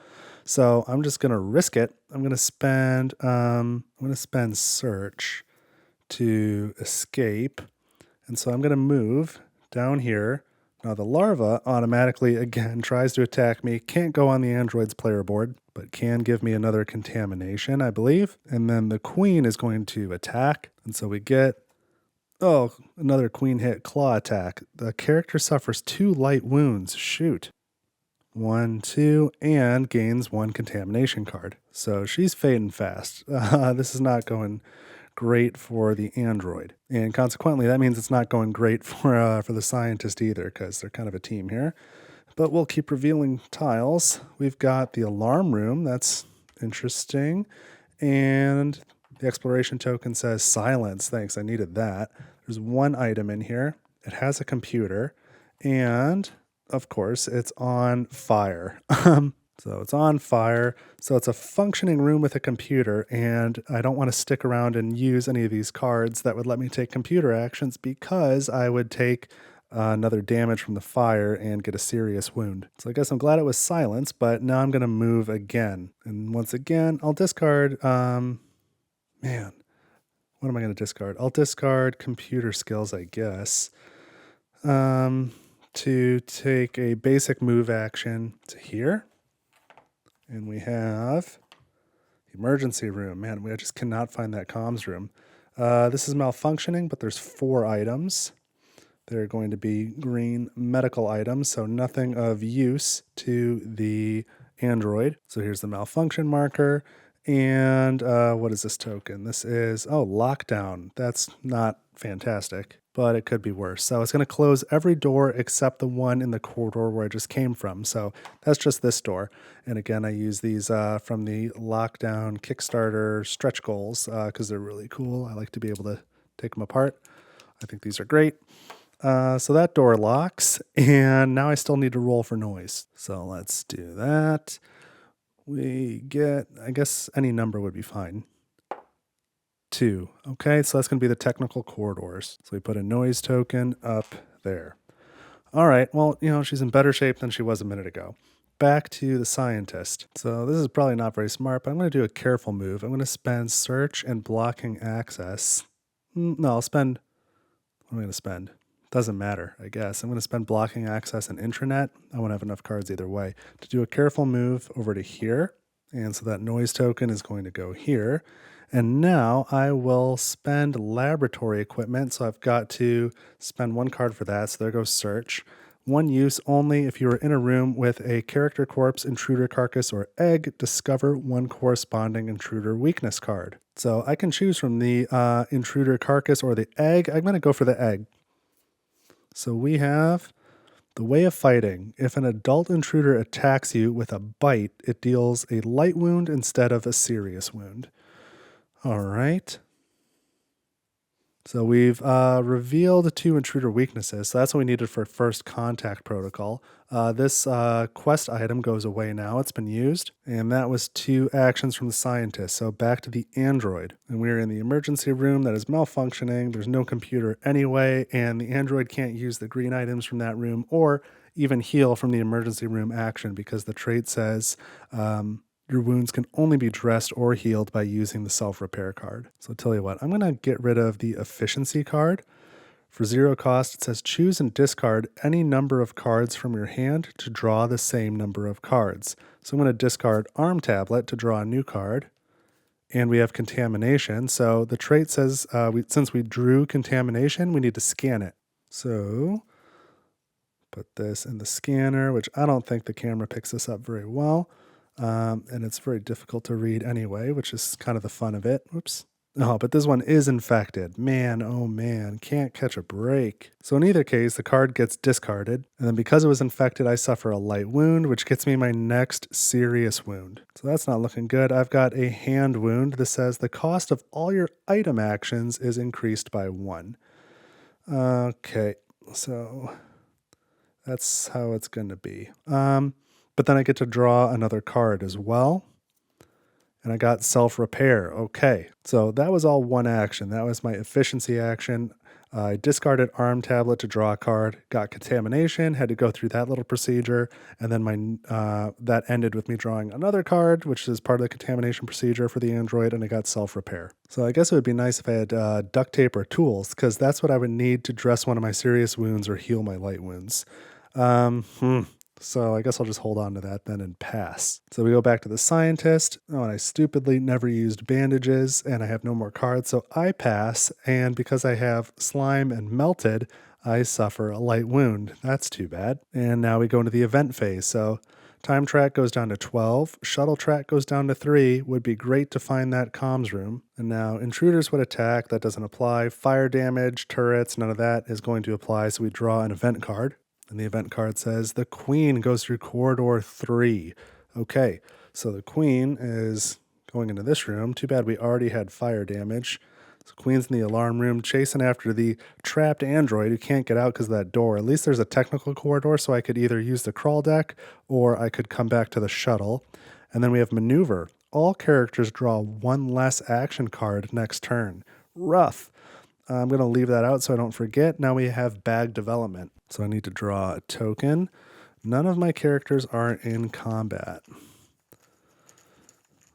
So I'm just going to risk it. I'm going to spend search to escape. And so I'm going to move down here. Now the larva automatically, again, tries to attack me. Can't go on the android's player board, but can give me another contamination, I believe. And then the queen is going to attack. And so we get, another queen hit claw attack. The character suffers 2 light wounds. Shoot. 1, 2, and gains 1 contamination card. So she's fading fast. This is not going great for the android, and consequently that means it's not going great for the scientist either, because they're kind of a team here. But we'll keep revealing tiles. We've got the alarm room. That's interesting. And the exploration token says silence. Thanks, I needed that. There's 1 item in here. It has a computer, and of course it's on fire. So it's on fire. So it's a functioning room with a computer, and I don't want to stick around and use any of these cards that would let me take computer actions, because I would take another damage from the fire and get a serious wound. So I guess I'm glad it was silence, but now I'm going to move again. And once again, I'll discard, what am I going to discard? I'll discard computer skills, I guess. to take a basic move action to here. And we have the emergency room. Man, we just cannot find that comms room. This is malfunctioning, but there's 4 items. They're going to be green medical items, so nothing of use to the android. So here's the malfunction marker. And what is this token? This is, lockdown. That's not fantastic, but it could be worse. So it's going to close every door except the one in the corridor where I just came from. So that's just this door. And again, I use these from the Lockdown Kickstarter stretch goals because they're really cool. I like to be able to take them apart. I think these are great. So that door locks, and now I still need to roll for noise. So let's do that. We get, I guess any number would be fine. 2. Okay, so that's going to be the technical corridors. So we put a noise token up there. All right, well, she's in better shape than she was a minute ago. Back to the scientist. So this is probably not very smart, but I'm going to do a careful move. I'm going to spend search and blocking access. No, I'll spend, what am I going to spend? Doesn't matter, I guess. I'm going to spend blocking access and intranet. I won't have enough cards either way. To do a careful move over to here. And so that noise token is going to go here. And now I will spend laboratory equipment. So I've got to spend 1 card for that. So there goes search. 1 use only if you are in a room with a character corpse, intruder carcass, or egg. Discover 1 corresponding intruder weakness card. So I can choose from the intruder carcass or the egg. I'm going to go for the egg. So we have the way of fighting. If an adult intruder attacks you with a bite, it deals a light wound instead of a serious wound. All right. So we've revealed 2 intruder weaknesses. So that's what we needed for first contact protocol. This quest item goes away now. It's been used. And that was 2 actions from the scientist. So back to the android. And we're in the emergency room that is malfunctioning. There's no computer anyway. And the android can't use the green items from that room or even heal from the emergency room action because the trait says your wounds can only be dressed or healed by using the self-repair card. So I'll tell you what, I'm going to get rid of the efficiency card. For 0 cost, it says choose and discard any number of cards from your hand to draw the same number of cards. So I'm going to discard Arm Tablet to draw a new card. And we have contamination. So the trait says since we drew contamination, we need to scan it. So put this in the scanner, which I don't think the camera picks this up very well. And it's very difficult to read anyway, which is kind of the fun of it. Whoops. Oh, but this one is infected. Man, oh man, can't catch a break. So in either case, the card gets discarded. And then because it was infected, I suffer a light wound, which gets me my next serious wound. So that's not looking good. I've got a hand wound. This says the cost of all your item actions is increased by 1. Okay, so that's how it's going to be. But then I get to draw another card as well. And I got self-repair. Okay, so that was all 1 action. That was my efficiency action. I discarded Arm Tablet to draw a card, got contamination, had to go through that little procedure, and then that ended with me drawing another card, which is part of the contamination procedure for the android, and I got self-repair. So I guess it would be nice if I had duct tape or tools, because that's what I would need to dress one of my serious wounds or heal my light wounds. So I guess I'll just hold on to that then and pass. So we go back to the scientist. Oh, and I stupidly never used bandages and I have no more cards. So I pass. And because I have slime and melted, I suffer a light wound. That's too bad. And now we go into the event phase. So time track goes down to 12. Shuttle track goes down to 3. Would be great to find that comms room. And now intruders would attack. That doesn't apply. Fire damage, turrets, none of that is going to apply. So we draw an event card. And the event card says the queen goes through corridor 3. Okay, so the queen is going into this room. Too bad we already had fire damage. So queen's in the alarm room chasing after the trapped android who can't get out because of that door. At least there's a technical corridor, so I could either use the crawl deck or I could come back to the shuttle. And then we have maneuver. All characters draw 1 less action card next turn. Rough. I'm going to leave that out so I don't forget. Now we have bag development. So I need to draw a token. None of my characters are in combat,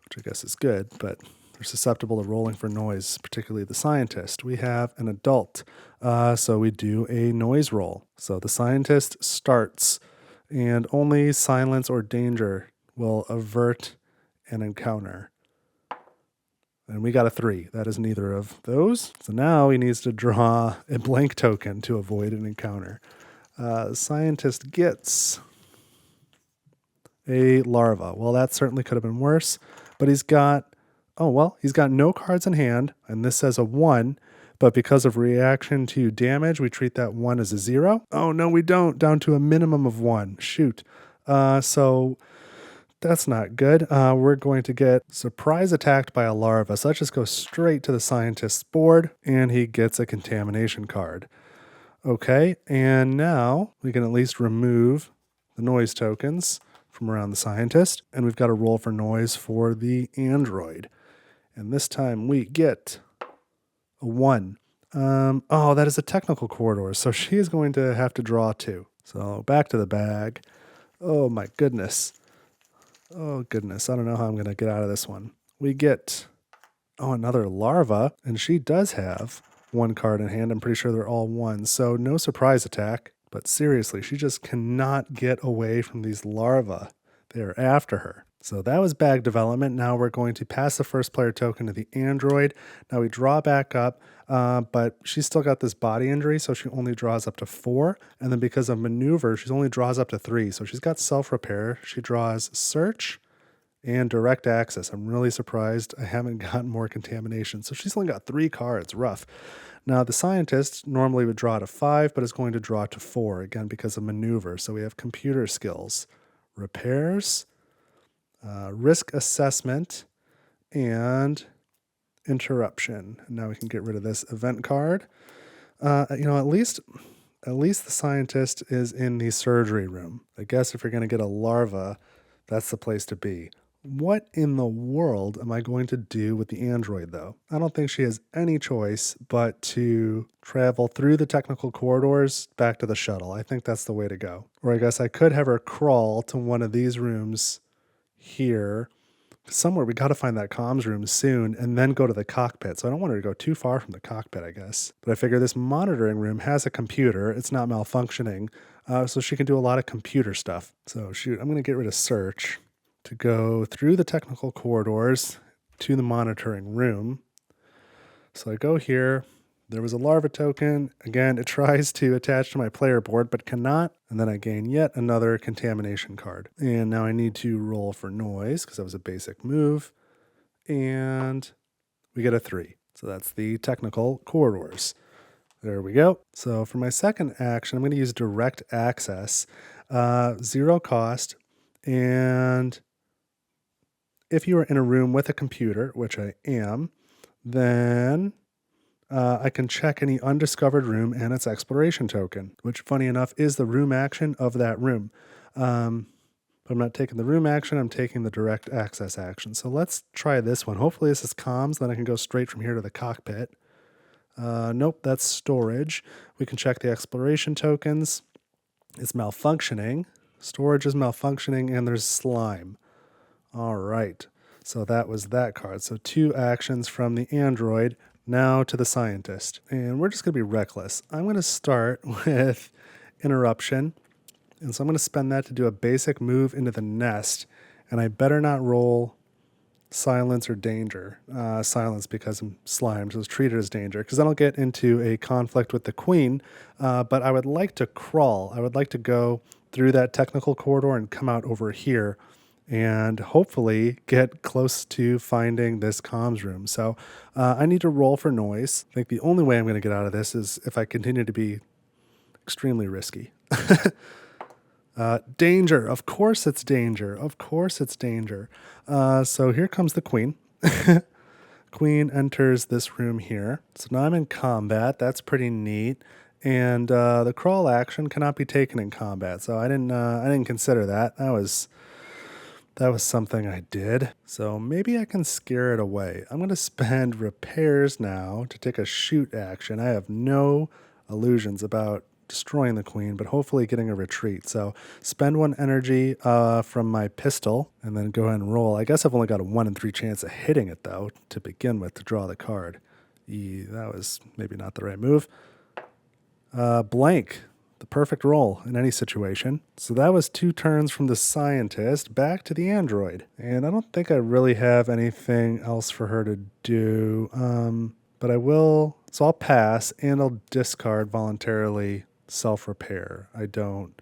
which I guess is good, but they're susceptible to rolling for noise, particularly the scientist. We have an adult. So we do a noise roll. So the scientist starts, and only silence or danger will avert an encounter. And we got a 3. That is neither of those. So now he needs to draw a blank token to avoid an encounter. Scientist gets a larva. Well, that certainly could have been worse, but he's got no cards in hand, and this says a 1, but because of reaction to damage, we treat that 1 as a 0. Oh, no, we don't. Down to a minimum of 1. Shoot. So that's not good. We're going to get surprise attacked by a larva, so let's just go straight to the scientist's board, and he gets a contamination card. Okay, and now we can at least remove the noise tokens from around the scientist, and we've got a roll for noise for the android. And this time we get a 1. That is a technical corridor, so she is going to have to draw 2. So back to the bag. Oh my goodness. Oh goodness, I don't know how I'm going to get out of this one. We get, another larva, and she does have 1 card in hand. I'm pretty sure they're all 1s, so no surprise attack. But seriously, she just cannot get away from these larvae. They're after her. So that was bag development. Now we're going to pass the first player token to the android. Now we draw back up, but she's still got this body injury, so she only draws up to 4. And then because of maneuver, she only draws up to 3. So she's got self-repair. She draws search and direct access. I'm really surprised I haven't gotten more contamination. So she's only got 3 cards. Rough. Now the scientist normally would draw to 5, but is going to draw to 4, again because of maneuver. So we have computer skills, repairs, risk assessment, and interruption. And now we can get rid of this event card. At least the scientist is in the surgery room. I guess if you're going to get a larva, that's the place to be. What in the world am I going to do with the android, though? I don't think she has any choice but to travel through the technical corridors back to the shuttle. I think that's the way to go. Or I guess I could have her crawl to one of these rooms here. Somewhere we got to find that comms room soon and then go to the cockpit. So I don't want her to go too far from the cockpit, I guess. But I figure this monitoring room has a computer. It's not malfunctioning. So she can do a lot of computer stuff. So shoot, I'm going to get rid of search to go through the technical corridors to the monitoring room. So I go here. There was a larva token. Again, it tries to attach to my player board, but cannot. And then I gain yet another contamination card. And now I need to roll for noise because that was a basic move. And we get a 3. So that's the technical corridors. There we go. So for my second action, I'm going to use direct access, 0 cost. And if you are in a room with a computer, which I am, then I can check any undiscovered room and its exploration token, which, funny enough, is the room action of that room. But I'm not taking the room action, I'm taking the direct access action. So let's try this one. Hopefully this is comms, then I can go straight from here to the cockpit. Nope, that's storage. We can check the exploration tokens. It's malfunctioning. Storage is malfunctioning, and there's slime. All right, so that was that card. So 2 actions from the android. Now to the scientist. And we're just going to be reckless. I'm going to start with interruption. And so I'm going to spend that to do a basic move into the nest. And I better not roll silence or danger. Silence because I'm slimed, so it's treated as danger. Because then I'll get into a conflict with the queen. But I would like to crawl. I would like to go through that technical corridor and come out over here and hopefully get close to finding this comms room. So I need to roll for noise. I think the only way I'm going to get out of this is if I continue to be extremely risky. Danger. Of course it's danger. Of course it's danger. So here comes the queen. Queen enters this room here. So now I'm in combat. That's pretty neat. And the crawl action cannot be taken in combat. So I didn't consider that. That was something I did. So maybe I can scare it away. I'm going to spend repairs now to take a shoot action. I have no illusions about destroying the queen, but hopefully getting a retreat. So spend 1 energy from my pistol and then go ahead and roll. I guess I've only got a 1 in 3 chance of hitting it, though, to begin with, to draw the card. That was maybe not the right move. Blank, the perfect roll in any situation. So that was 2 turns from the scientist back to the android. And I don't think I really have anything else for her to do. But I will, so I'll pass and I'll discard voluntarily self-repair. I don't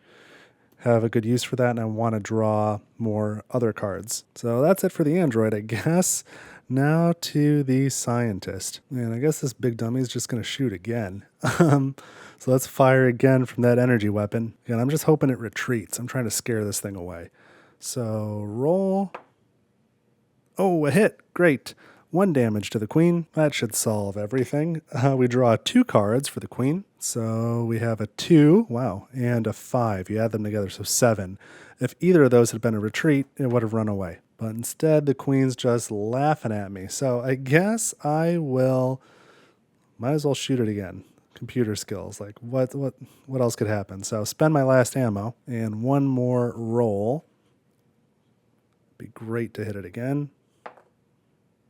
have a good use for that and I want to draw more other cards. So that's it for the android, I guess. Now to the scientist. And I guess this big dummy is just going to shoot again. So let's fire again from that energy weapon. And I'm just hoping it retreats. I'm trying to scare this thing away. So roll. Oh, a hit. Great. 1 damage to the queen. That should solve everything. We draw 2 cards for the queen. So we have a 2, wow, and a 5. You add them together, so 7. If either of those had been a retreat, it would have run away. But instead, the queen's just laughing at me. So I guess I will, might as well shoot it again. Computer skills, like what else could happen? So spend my last ammo and 1 more roll. Be great to hit it again.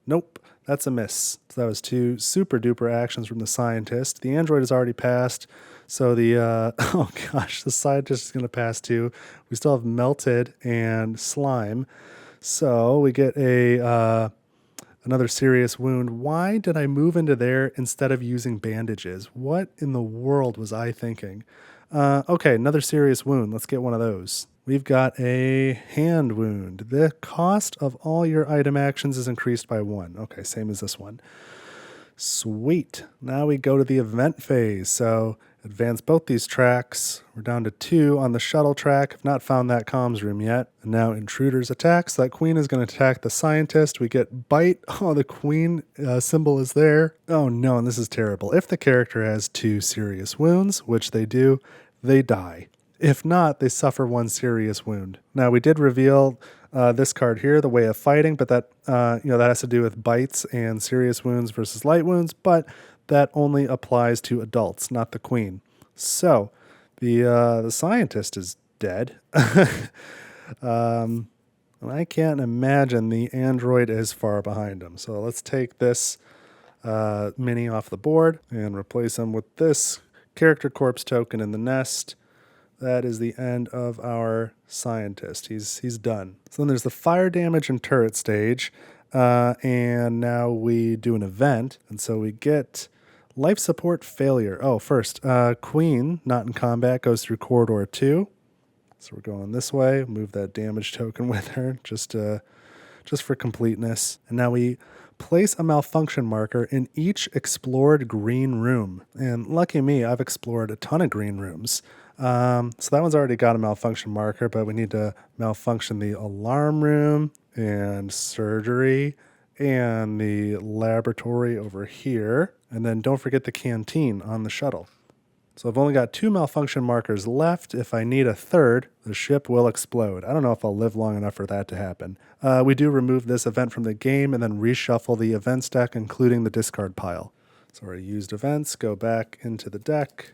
Nope, that's a miss. So that was 2 super duper actions from the scientist. The android has already passed, so the oh gosh, the scientist is going to pass too. We still have melted and slime, so we get a another serious wound. Why did I move into there instead of using bandages? What in the world was I thinking? Okay, another serious wound. Let's get one of those. We've got a hand wound. The cost of all your item actions is increased by 1. Okay, same as this one. Sweet. Now we go to the event phase. So advance both these tracks. We're down to 2 on the shuttle track. I've not found that comms room yet. And now intruders attacks. That queen is going to attack the scientist. We get bite. Oh, the queen symbol is there. Oh no, and this is terrible. If the character has 2 serious wounds, which they do, they die. If not, they suffer 1 serious wound. Now, we did reveal this card here, the Way of Fighting, but that that has to do with bites and serious wounds versus light wounds, but that only applies to adults, not the queen. So, the scientist is dead. And I can't imagine the android is far behind him. So let's take this mini off the board and replace him with this character corpse token in the nest. That is the end of our scientist. He's done. So then there's the fire damage and turret stage. And now we do an event. And so we get life support failure. Oh, first, Queen, not in combat, goes through corridor 2. So we're going this way. Move that damage token with her just for completeness. And now we place a malfunction marker in each explored green room. And lucky me, I've explored a ton of green rooms. So that one's already got a malfunction marker, but we need to malfunction the alarm room and surgery and the laboratory over here. And then don't forget the canteen on the shuttle. So I've only got 2 malfunction markers left. If I need a third, the ship will explode. I don't know if I'll live long enough for that to happen. We do remove this event from the game and then reshuffle the events deck, including the discard pile. So our used events go back into the deck.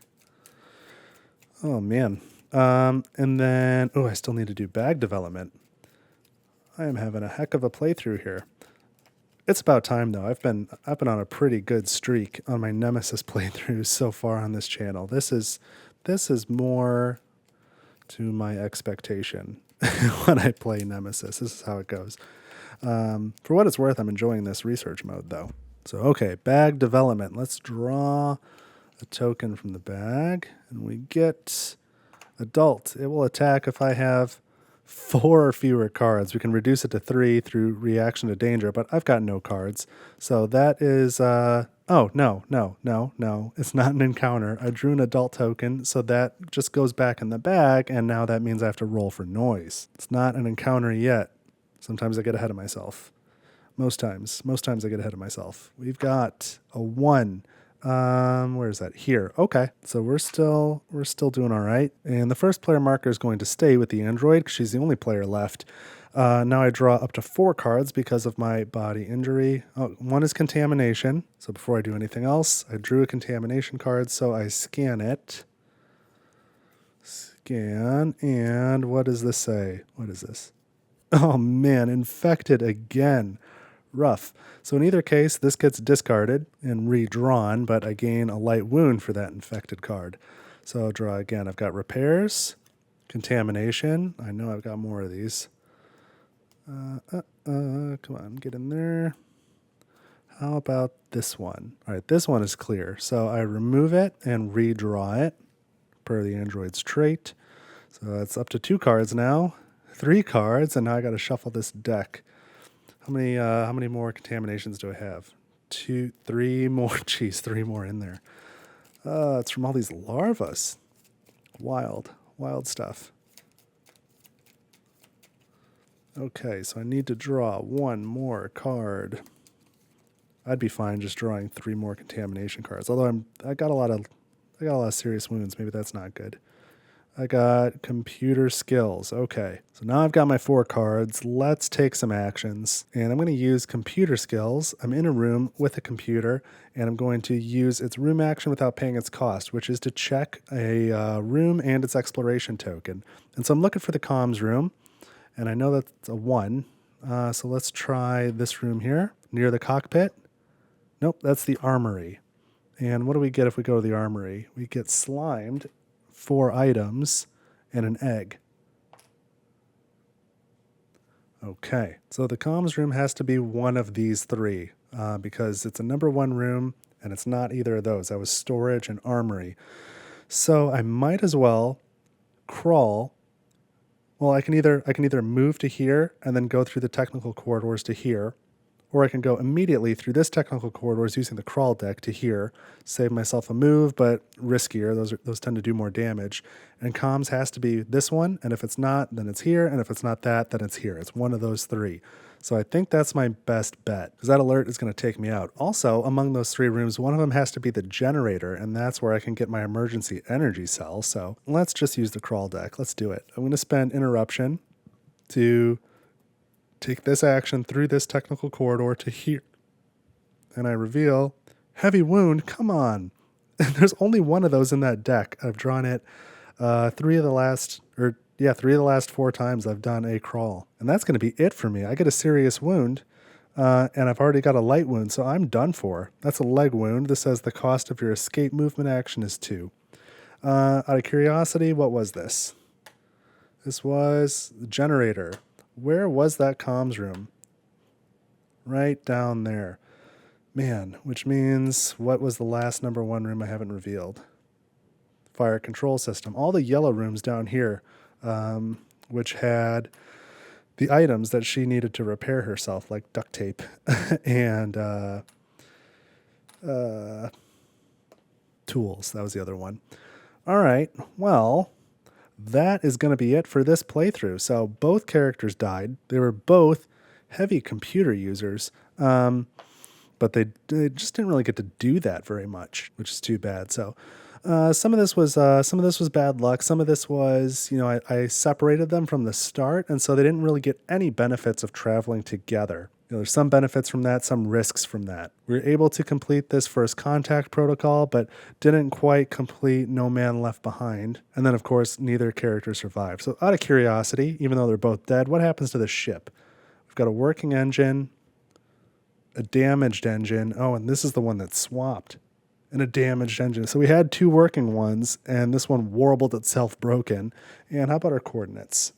Oh, man. And then, I still need to do bag development. I am having a heck of a playthrough here. It's about time, though. I've been on a pretty good streak on my Nemesis playthroughs so far on this channel. This is more to my expectation when I play Nemesis. This is how it goes. For what it's worth, I'm enjoying this research mode, though. So, okay, bag development. Let's draw a token from the bag, and we get adult. It will attack if I have 4 or fewer cards. We can reduce it to 3 through reaction to danger, but I've got no cards. So that is, oh, no. It's not an encounter. I drew an adult token, so that just goes back in the bag, and now that means I have to roll for noise. It's not an encounter yet. Sometimes I get ahead of myself. Most times I get ahead of myself. We've got a 1. Where is that? Here. Okay. So we're still doing all right. And the first player marker is going to stay with the android because she's the only player left. Now I draw up to 4 cards because of my body injury. Oh, 1 is contamination. So before I do anything else, I drew a contamination card. So I scan it. Scan. And what does this say? What is this? Oh man, infected again. Rough. So in either case, this gets discarded and redrawn, but I gain a light wound for that infected card. So I'll draw again. I've got repairs, contamination. I know I've got more of these. Come on, get in there. How about this one? All right, this one is clear. So I remove it and redraw it per the android's trait. So that's up to 2 cards now. 3 cards, and now I got to shuffle this deck. How many more contaminations do I have? 2, 3 more. Jeez, 3 more in there. It's from all these larvas. Wild stuff. Okay, so I need to draw 1 more card. I'd be fine just drawing 3 more contamination cards. Although I got a lot of serious wounds. Maybe that's not good. I got computer skills. Okay, so now I've got my 4 cards. Let's take some actions. And I'm going to use computer skills. I'm in a room with a computer, and I'm going to use its room action without paying its cost, which is to check a room and its exploration token. And so I'm looking for the comms room, and I know that's a 1. So let's try this room here, near the cockpit. Nope, that's the armory. And what do we get if we go to the armory? We get slimed 4 items and an egg. Okay, so the comms room has to be one of these 3 because it's a number 1 room and it's not either of those. That was storage and armory. So I might as well crawl. Well, I can either move to here and then go through the technical corridors to here, or I can go immediately through this technical corridors using the crawl deck to here, save myself a move, but riskier. Those tend to do more damage. And comms has to be this one, and if it's not, then it's here, and if it's not that, then it's here. It's one of those 3. So I think that's my best bet, because that alert is going to take me out. Also, among those 3 rooms, one of them has to be the generator, and that's where I can get my emergency energy cell. So let's just use the crawl deck. Let's do it. I'm going to spend interruption to take this action through this technical corridor to here. And I reveal heavy wound. Come on. And there's only 1 of those in that deck. I've drawn it 3 of the last 4 times I've done a crawl. And that's going to be it for me. I get a serious wound, and I've already got a light wound, so I'm done for. That's a leg wound. This says the cost of your escape movement action is 2. Out of curiosity, what was this? This was the generator. Where was that comms room? Right down there. Man, which means what was the last number 1 room I haven't revealed? Fire control system. All the yellow rooms down here, which had the items that she needed to repair herself, like duct tape and tools. That was the other one. All right, well, that is going to be it for this playthrough. So both characters died. They were both heavy computer users, but they just didn't really get to do that very much, which is too bad. So some of this was bad luck. Some of this was, I separated them from the start, and so they didn't really get any benefits of traveling together. There's some benefits from that, some risks from that. We were able to complete this first contact protocol, but didn't quite complete No Man Left Behind. And then, of course, neither character survived. So out of curiosity, even though they're both dead, what happens to the ship? We've got a working engine, a damaged engine. Oh, and this is the one that's swapped. And a damaged engine. So we had 2 working ones, and this one warbled itself broken. And how about our coordinates?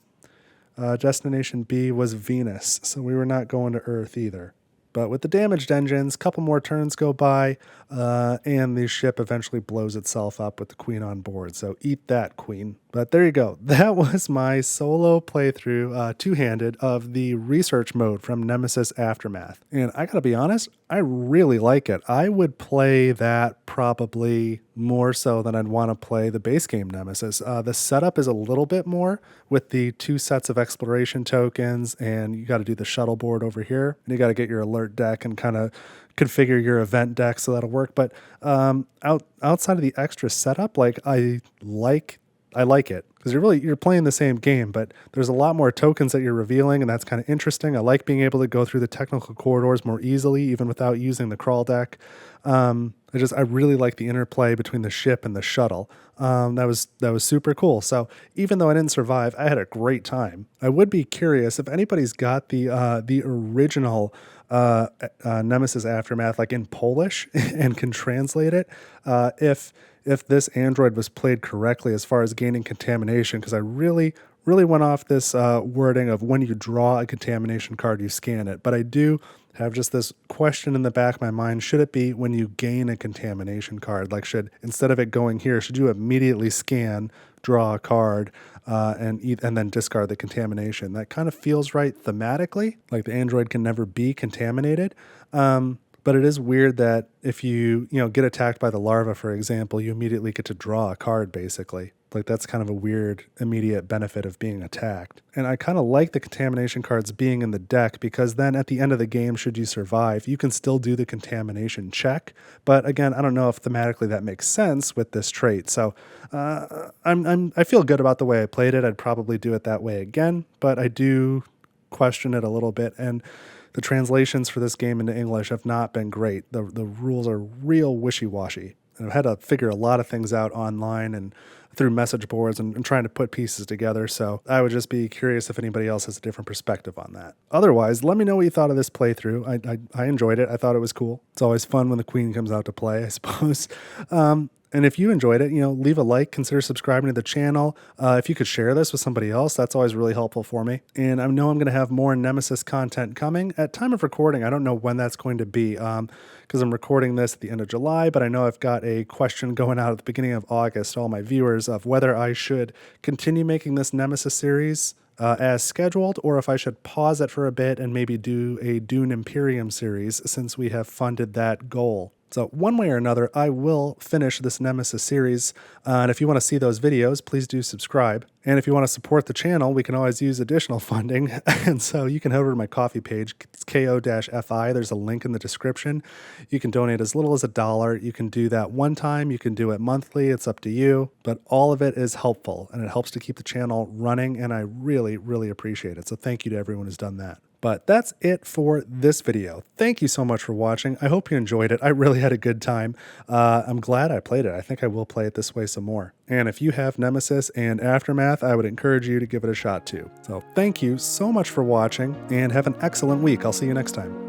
Destination B was Venus, so we were not going to Earth either. But with the damaged engines, a couple more turns go by, and the ship eventually blows itself up with the queen on board. So eat that, queen. But there you go. That was my solo playthrough, 2-handed, of the research mode from Nemesis Aftermath. And I gotta be honest, I really like it. I would play that probably more so than I'd want to play the base game Nemesis. The setup is a little bit more with the 2 sets of exploration tokens, and you got to do the shuttle board over here, and you got to get your alert deck and kind of configure your event deck so that'll work. But outside of the extra setup, I like it. because you're playing the same game, but there's a lot more tokens that you're revealing, and that's kind of interesting. I like being able to go through the technical corridors more easily, even without using the crawl deck. I really like the interplay between the ship and the shuttle. That was super cool. So even though I didn't survive, I had a great time. I would be curious if anybody's got the original Nemesis Aftermath like in Polish and can translate it. If this android was played correctly as far as gaining contamination, because I really went off this wording of when you draw a contamination card, you scan it. But I do have just this question in the back of my mind. Should it be when you gain a contamination card? Like, instead of it going here, should you immediately scan, draw a card, and then discard the contamination? That kind of feels right thematically, like the android can never be contaminated. But it is weird that if you get attacked by the larva, for example, you immediately get to draw a card, basically. Like, that's kind of a weird immediate benefit of being attacked. And I kind of like the contamination cards being in the deck, because then at the end of the game, should you survive, you can still do the contamination check. But again, I don't know if thematically that makes sense with this trait. So I feel good about the way I played it. I'd probably do it that way again, but I do question it a little bit. And the translations for this game into English have not been great. The rules are real wishy-washy. And I've had to figure a lot of things out online and through message boards and trying to put pieces together. So I would just be curious if anybody else has a different perspective on that. Otherwise, let me know what you thought of this playthrough. I enjoyed it. I thought it was cool. It's always fun when the queen comes out to play, I suppose. And if you enjoyed it, leave a like, consider subscribing to the channel. If you could share this with somebody else, that's always really helpful for me. And I know I'm going to have more Nemesis content coming. At time of recording, I don't know when that's going to be, because I'm recording this at the end of July, but I know I've got a question going out at the beginning of August to all my viewers of whether I should continue making this Nemesis series as scheduled, or if I should pause it for a bit and maybe do a Dune Imperium series, since we have funded that goal. So one way or another, I will finish this Nemesis series. And if you want to see those videos, please do subscribe. And if you want to support the channel, we can always use additional funding. And so you can head over to my coffee page. It's ko-fi. There's a link in the description. You can donate as little as $1. You can do that one time. You can do it monthly. It's up to you. But all of it is helpful, and it helps to keep the channel running. And I really, really appreciate it. So thank you to everyone who's done that. But that's it for this video. Thank you so much for watching. I hope you enjoyed it. I really had a good time. I'm glad I played it. I think I will play it this way some more. And if you have Nemesis and Aftermath, I would encourage you to give it a shot too. So thank you so much for watching, and have an excellent week. I'll see you next time.